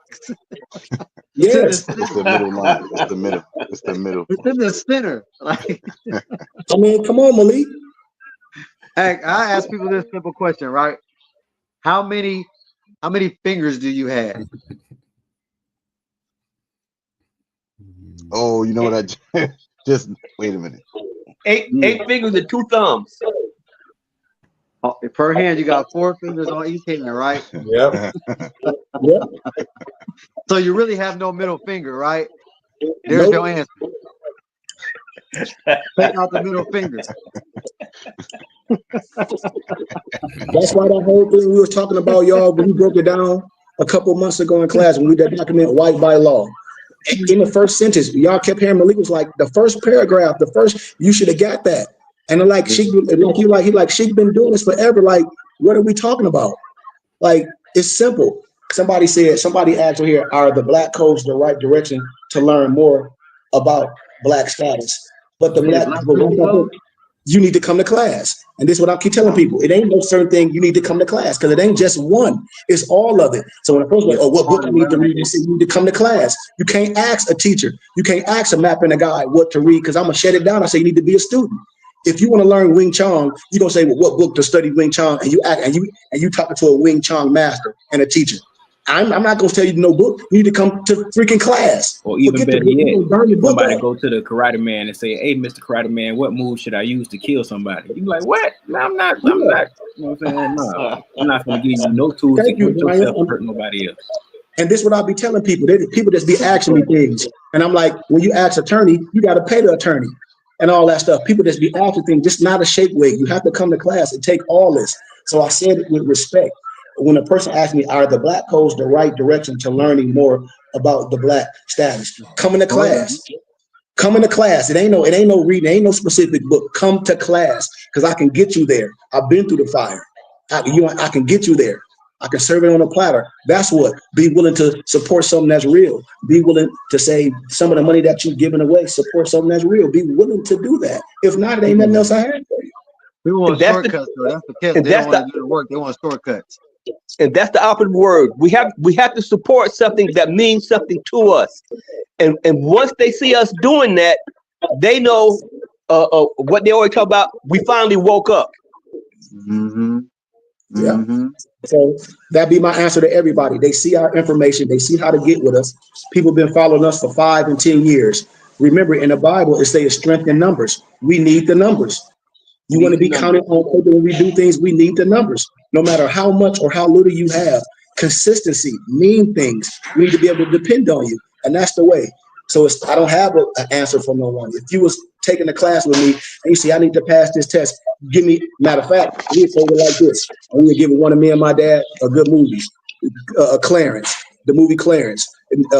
Speaker 4: Yes.
Speaker 6: It's the middle line. It's the middle. It's the middle.
Speaker 7: It's in the center. Like,
Speaker 4: I mean, come on, Malik.
Speaker 7: hey, I ask people this simple question, right? How many fingers do you have?
Speaker 6: Oh, you know what? I just wait a minute.
Speaker 8: Eight fingers and 2 thumbs.
Speaker 7: Oh, per hand, you got 4 fingers on each hand, right?
Speaker 9: Yep.
Speaker 4: Yep.
Speaker 7: So you really have no middle finger, right? There's
Speaker 4: Nope.
Speaker 7: your answer. Take out the middle finger.
Speaker 4: That's why that whole thing we was talking about, y'all, when we broke it down a couple months ago in class when we did document white by law. In the first sentence, y'all kept hearing Malik was like the first paragraph, you should have got that. And then like Sheik, like Sheik been doing this forever. Like, what are we talking about? Like, it's simple. Somebody asked here, are the black codes the right direction to learn more about black status? But you need to come to class. And this is what I keep telling people. It ain't no certain thing you need to come to class because it ain't just one. It's all of it. So when a person like, oh, what book I need to read? They say you need to come to class. You can't ask a teacher. You can't ask a map and a guide what to read because I'm going to shut it down. I say you need to be a student. If you want to learn Wing Chun, you're going to say, well, what book to study Wing Chun? And you talking to a Wing Chun master and a teacher. I'm not going to tell you no book. You need to come to freaking class.
Speaker 3: Or even better yet,
Speaker 4: somebody
Speaker 3: go to the karate man and say, hey, Mr. Karate Man, what move should I use to kill somebody? You be like, what? No, I'm not. You know what I'm saying? No, I'm not going to give you no tools to hurt yourself or hurt nobody else.
Speaker 4: And this is what I'll be telling people. People just be asking me things. And I'm like, when you ask attorney, you got to pay the attorney and all that stuff. People just be asking things, just not a shake weight. You have to come to class and take all this. So I said it with respect. When a person asks me, are the black codes the right direction to learning more about the black status? Come into class. Come into class. It ain't no reading. It ain't no specific book. Come to class because I can get you there. I've been through the fire. I can get you there. I can serve it on a platter. That's what. Be willing to support something that's real. Be willing to save some of the money that you've given away. Support something that's real. Be willing to do that. If not, it ain't nothing else I have for you.
Speaker 7: We want
Speaker 8: That's
Speaker 7: shortcuts, though. That's the case.
Speaker 8: and
Speaker 7: They don't
Speaker 8: that's
Speaker 7: want to do the work. They want shortcuts.
Speaker 8: and that's the opposite word. We have to support something that means something to us. And once they see us doing that, they know what they always talk about. We finally woke up.
Speaker 7: Mm-hmm.
Speaker 4: Yeah.
Speaker 7: Mm-hmm.
Speaker 4: So that'd be my answer to everybody. They see our information. They see how to get with us. People have been following us for 5 and 10 years. Remember, in the Bible, it says strength in numbers. We need the numbers. You want to be counted on paper when we do things, we need the numbers. No matter how much or how little you have, consistency, mean things. We need to be able to depend on you. And that's the way. So I don't have an answer for no one. If you was taking a class with me and you say, I need to pass this test, give me, matter of fact, we'd say it like this. And we would give one of me and my dad a good movie, Clarence, the movie Clarence.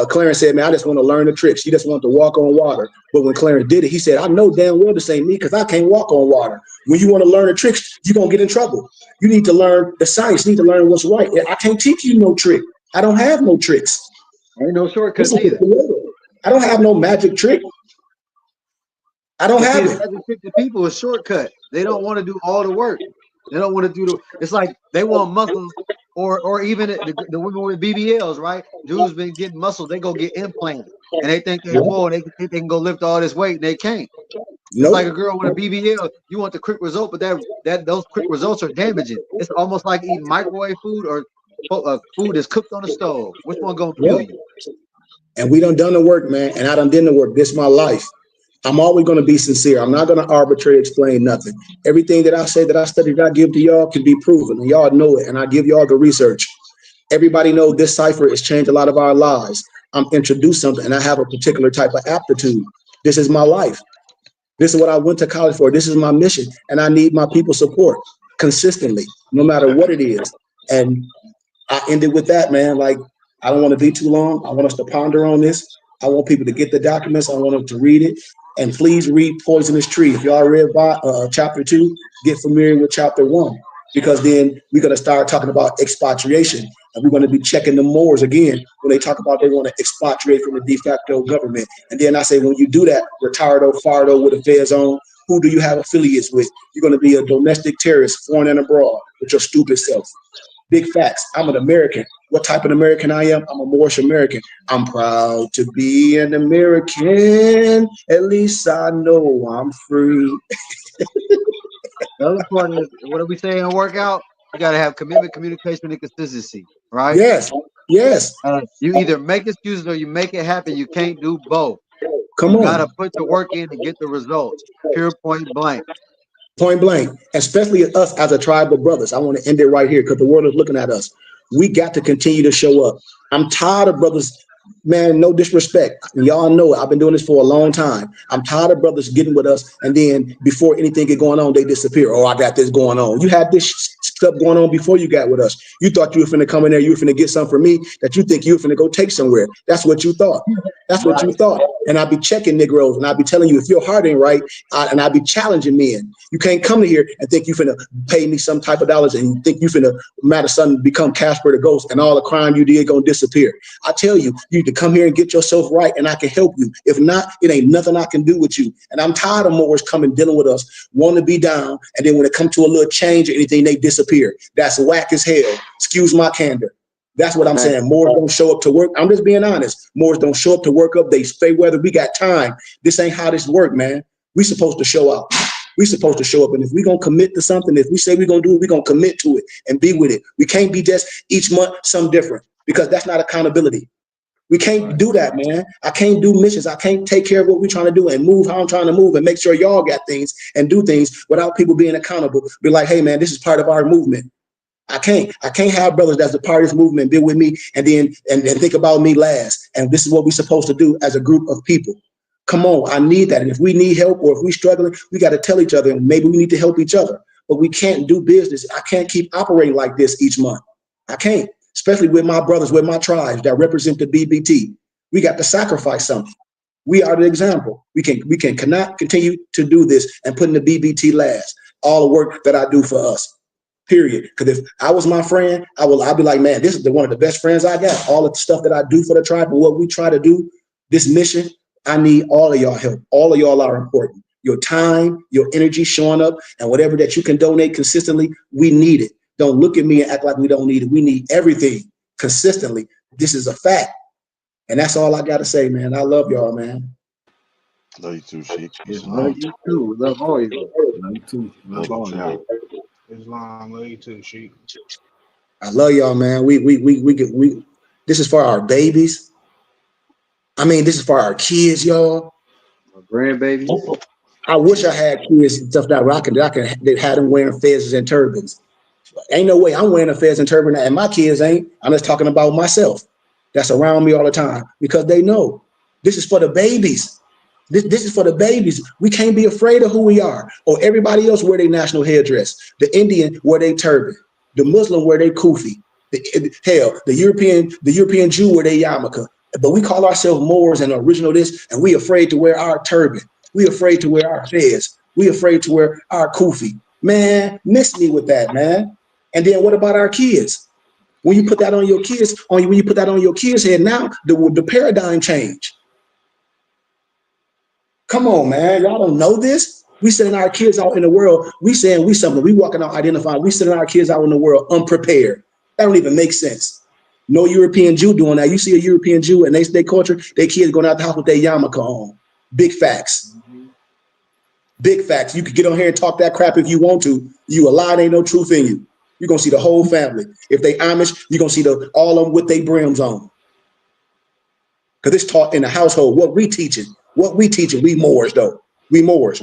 Speaker 4: Clarence said, man, I just want to learn the tricks. He just wanted to walk on water. But when Clarence did it, he said, I know damn well this ain't me because I can't walk on water. When you want to learn the tricks, you're going to get in trouble. You need to learn the science. You need to learn what's right. I can't teach you no trick. I don't have no tricks.
Speaker 7: Ain't no shortcuts either.
Speaker 4: I don't have no magic trick. I don't have it.
Speaker 7: Magic trick to people is shortcut. They don't want to do all the work. They don't want to do the. It's like they want muscles, or even the women with BBLs, right? Dudes been getting muscles. They go get implanted, and they think they're more. They think they can go lift all this weight, and they can't. It's like a girl with a BBL. You want the quick result, but those quick results are damaging. It's almost like eating microwave food or food that's cooked on the stove. Which one gonna kill you?
Speaker 4: And we done the work, man. And I done the work. This is my life. I'm always going to be sincere. I'm not going to arbitrarily explain nothing. Everything that I say, that I study, that I give to y'all can be proven. And y'all know it. And I give y'all the research. Everybody know this cipher has changed a lot of our lives. I'm introduced something and I have a particular type of aptitude. This is my life. This is what I went to college for. This is my mission. And I need my people's support consistently, no matter what it is. And I ended with that, man. Like, I don't want to be too long. I want us to ponder on this. I want people to get the documents. I want them to read it. And please read Poisonous Tree. If y'all read chapter 2, get familiar with chapter 1, because then we're going to start talking about expatriation. And we're going to be checking the Moors again when they talk about they want to expatriate from the de facto government. And then I say, when you do that, retardo, fardo with a feds on, who do you have affiliates with? You're going to be a domestic terrorist, foreign and abroad, with your stupid self. Big facts. I'm an American. What type of American I am? I'm a Moorish American. I'm proud to be an American. At least I know I'm free.
Speaker 7: The other part is, what do we say in a workout? You got to have commitment, communication, and consistency, right?
Speaker 4: Yes. Yes.
Speaker 7: You either make excuses or you make it happen. You can't do both.
Speaker 4: Come on.
Speaker 7: You got to put the work in to get the results. Pure point blank.
Speaker 4: Point blank, especially us as a tribe of brothers. I want to end it right here because the world is looking at us. We got to continue to show up. I'm tired of brothers, man, no disrespect. Y'all know it. I've been doing this for a long time. I'm tired of brothers getting with us, and then before anything get going on, they disappear. Oh, I got this going on. You had this stuff going on before you got with us. You thought you were finna come in there, you were finna get something from me that you think you were finna go take somewhere. That's what you thought. That's what you thought. And I'll be checking Negroes, and I'll be telling you if your heart ain't right, and I'll be challenging men. You can't come to here and think you finna pay me some type of dollars and you think you finna matter something, become Casper the Ghost, and all the crime you did gonna disappear. I tell you, you need to come here and get yourself right, and I can help you. If not, it ain't nothing I can do with you. And I'm tired of Moors coming dealing with us, wanting to be down, and then when it comes to a little change or anything, they disappear. That's whack as hell. Excuse my candor. That's what I'm saying. Moors don't show up to work. I'm just being honest. Moors don't show up to work up. They stay whether we got time. This ain't how this work, man. We supposed to show out. We supposed to show up. And if we're going to commit to something, if we say we're going to do it, we're going to commit to it and be with it. We can't be just each month something different, because that's not accountability. We can't do that, man. I can't do missions. I can't take care of what we're trying to do and move how I'm trying to move and make sure y'all got things and do things without people being accountable. Be like, hey, man, this is part of our movement. I can't have brothers that's a part of this movement, be with me, and then and think about me last. And this is what we're supposed to do as a group of people. Come on, I need that. And if we need help or if we're struggling, we got to tell each other, and maybe we need to help each other. But we can't do business. I can't keep operating like this each month. I can't, especially with my brothers, with my tribes that represent the BBT. We got to sacrifice something. We are the example. We cannot continue to do this and put in the BBT last. all the work that I do for us. Period. Because if I was my friend, I'd be like, man, this is one of the best friends I got. All of the stuff that I do for the tribe and what we try to do, this mission, I need all of y'all help. All of y'all are important. Your time, your energy showing up, and whatever that you can donate consistently, we need it. Don't look at me and act like we don't need it. We need everything consistently. This is a fact. And that's all I got to say, man. I love y'all, man.
Speaker 6: Love you too, Sheik.
Speaker 7: Love you too. Love all you.
Speaker 3: Love you too. Love all y'all.
Speaker 10: Islam, love you too, Sheik.
Speaker 4: I love y'all, man. We this is for our babies. I mean, this is for our kids, y'all.
Speaker 7: My grandbaby.
Speaker 4: I wish I had kids and stuff that I could have them wearing fezzes and turbans. Ain't no way I'm wearing a fez and turban, and my kids ain't. I'm just talking about myself. That's around me all the time because they know this is for the babies. This is for the babies. We can't be afraid of who we are. Or everybody else wear their national headdress. The Indian wear their turban. The Muslim wear their kufi. The European Jew wear their yarmulke. But we call ourselves Moors and original this, and we afraid to wear our turban. We afraid to wear our fez. We afraid to wear our kufi. Man, miss me with that, man. And then what about our kids? When you put that on your kids, when you put that on your kids' head, now the paradigm change. Come on, man. Y'all don't know this? We sending our kids out in the world. We saying we something. We walking out identifying. We sending our kids out in the world unprepared. That don't even make sense. No European Jew doing that. You see a European Jew and they culture, their kids going out the house with their yarmulke on. Big facts. Big facts. You could get on here and talk that crap if you want to. You a lie, ain't no truth in you. You're going to see the whole family. If they Amish, you're going to see all of them with their brims on. Because it's taught in the household. What we teaching, we Moors, though. We Moors.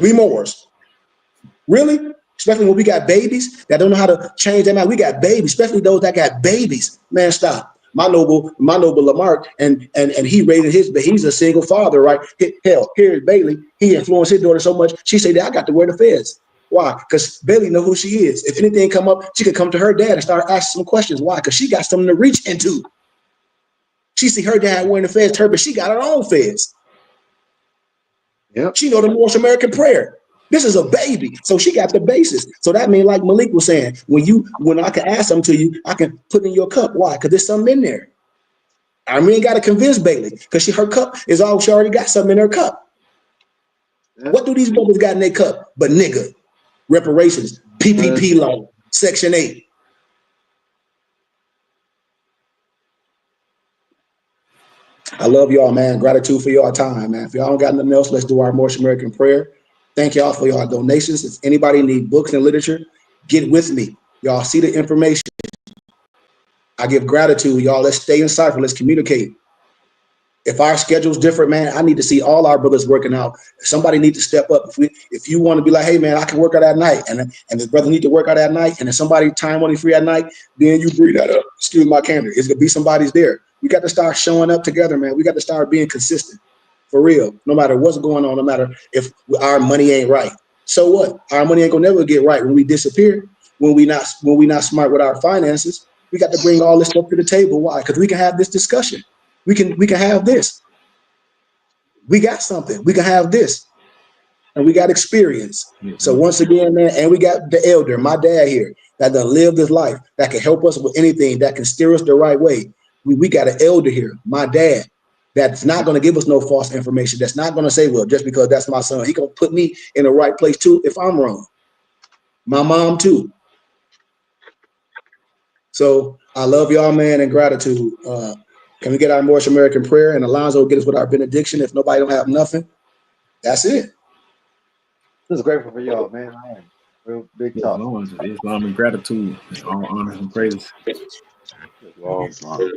Speaker 4: Really? Especially when we got babies that don't know how to change their mind. We got babies, especially those that got babies. Man, stop. My noble Lamarck, and he raising he's a single father, right? Hell, here's Bailey. He influenced his daughter so much, she said, I got to wear the fez. Why? Because Bailey know who she is. If anything come up, she could come to her dad and start asking some questions. Why? Because she got something to reach into. She see her dad wearing the fez turban. She got her own fez.
Speaker 7: Yep.
Speaker 4: She know the North American prayer. This is a baby. So she got the basis. So that means, like Malik was saying, when I can ask something to you, I can put in your cup. Why? Because there's something in there. I mean, ain't got to convince Bailey because her cup is all, she already got something in her cup. Yep. What do these brothers got in their cup? But nigga, reparations, PPP law, Section 8. I love y'all, man. Gratitude for y'all time, man. If y'all don't got nothing else, let's do our North American prayer. Thank y'all for y'all donations. If anybody need books and literature, get with me. Y'all see the information. I give gratitude, y'all. Let's stay in cipher. Let's communicate. If our schedule's different, man, I need to see all our brothers working out. Somebody need to step up. If you want to be like, hey, man, I can work out at night, and the brother need to work out at night, and if somebody time only free at night, then you bring that up. Excuse my candor. It's gonna be somebody's there. We got to start showing up together, man. We got to start being consistent, for real. No matter what's going on, no matter if our money ain't right. So what? Our money ain't gonna never get right when we disappear. When we not smart with our finances. We got to bring all this stuff to the table. Why? Because we can have this discussion. We can have this. We got something. We can have this. And we got experience. So once again, man, and we got the elder, my dad here, that done lived his life, that can help us with anything, that can steer us the right way. We got an elder here, my dad, that's not going to give us no false information. That's not going to say, well, just because that's my son, he going to put me in the right place too if I'm wrong. My mom too. So I love y'all, man, and gratitude. Can we get our North American prayer? And Alonzo will get us with our benediction. If nobody don't have nothing, that's it.
Speaker 7: Just grateful for y'all, man. I am. Real big talk.
Speaker 3: Islam and gratitude, all honors and praise.
Speaker 6: Islam.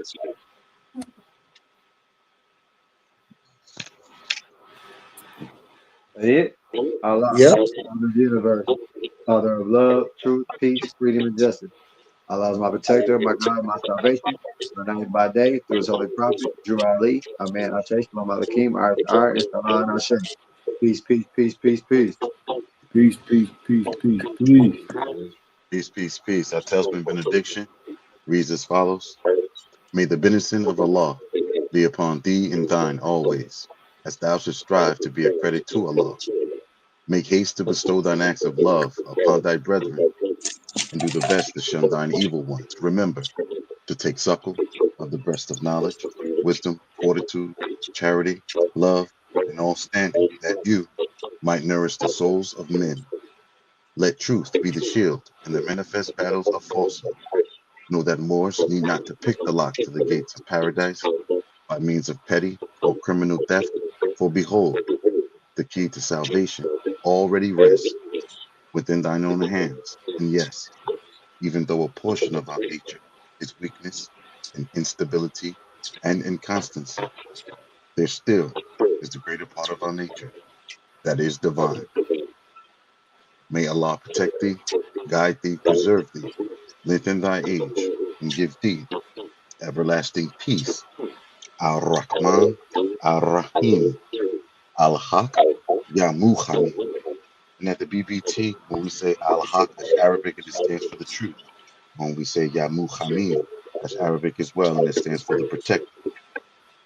Speaker 7: It? Allah,
Speaker 4: yep.
Speaker 7: the universe, Father of love, truth, peace, freedom, and justice. Allah is my protector, my God, my salvation. My night by day, through his holy prophet, Drew Ali, Amen, Ashe, Shalom Hakim, Ar, and Salam Ashe. Peace, peace, peace, peace, peace.
Speaker 3: Peace, peace, peace, peace, peace.
Speaker 6: Peace, peace, peace. Our talisman benediction reads as follows. May the benediction of Allah be upon thee and thine always, as thou shouldst strive to be a credit to Allah. Make haste to bestow thine acts of love upon thy brethren, and do the best to shun thine evil ones. Remember to take suckle of the breast of knowledge, wisdom, fortitude, charity, love, and all standing, that you might nourish the souls of men. Let truth be the shield in the manifest battles of falsehood. Know that Moors need not to pick the lock to the gates of paradise by means of petty or criminal theft, for behold, the key to salvation already rests within thine own hands. And yes, even though a portion of our nature is weakness and instability and inconstancy, there still is the greater part of our nature that is divine. May Allah protect thee, guide thee, preserve thee, lengthen thy age, and give thee everlasting peace. Ar-Rahman, Ar-Rahim, Al-Haq, Ya Muhammad. And at the BBT, when we say Al-Haq, that's Arabic, and it stands for the truth. When we say Ya Muhammad, that's Arabic as well, and it stands for the protector.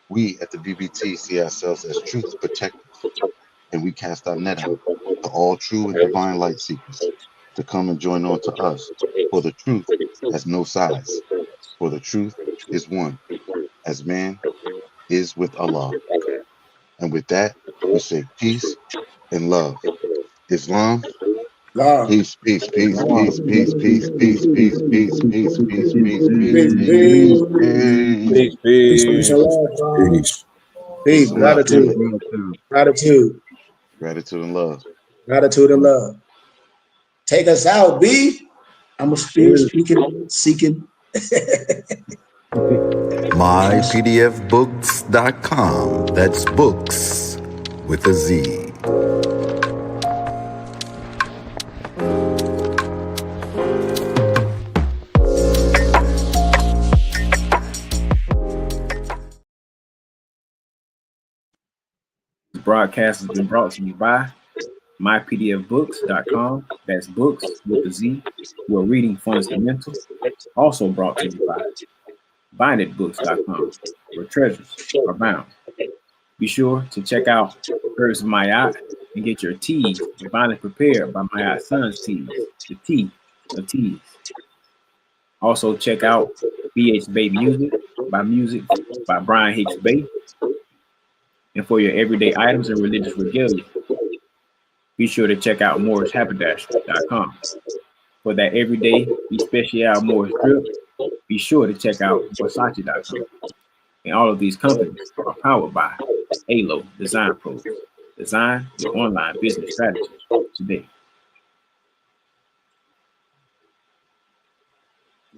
Speaker 6: We at the BBT see ourselves as truth protectors, and we cast our net out to all true and divine light seekers to come and join on to us. For the truth has no size, for the truth is one, as man is with Allah. And with that, we say peace and love. Islam, peace, peace, peace, peace, peace, peace, peace, peace, peace, peace, peace, peace, peace, peace, peace,
Speaker 4: Peace. Peace. Gratitude. Gratitude.
Speaker 6: Gratitude and love.
Speaker 4: Gratitude and love. Take us out, B. I'm a spirit speaking, seeking.
Speaker 2: mypdfbooks.com. That's books with a Z.
Speaker 3: This broadcast has been brought to you by mypdfbooks.com. That's books with a Z. We're reading fundamental. Also brought to you by binditbooks.com, where treasures are bound. Be sure to check out Herbs of Mayat and get your teas divinely prepared by Mayat Sons Teas, the tea of teas. Also check out BH Bay Music by Brian Hicks Bay. And for your everyday items and religious regalia, be sure to check out Moore'sHaberdash.com. For that everyday especial Moorish drip, be sure to check out Versace.com. And all of these companies are powered by ALO Design Pros. Design your online business strategy today.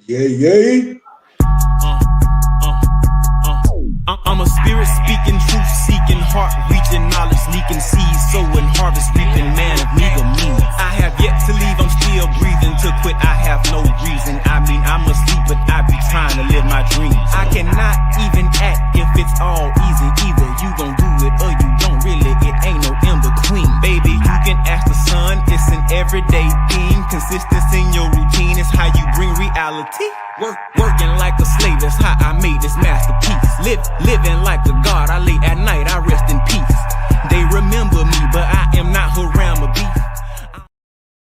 Speaker 4: Yay.
Speaker 1: I'm a spirit speaking, truth seeking, heart reaching, knowledge leaking, seeds sowing, harvest reaping, man of meager means. I have yet to leave, I'm still breathing. To quit, I have no reason. I mean, I'm asleep, but I be trying to live my dreams. I cannot even act if it's all easy. Either you gon' do it or you don't. Really, it ain't no in between. Baby, you can ask the sun, it's an everyday thing. Consistency in your routine is how you bring reality. Working like a slave, that's how I made this masterpiece. Living like a god, I lay at night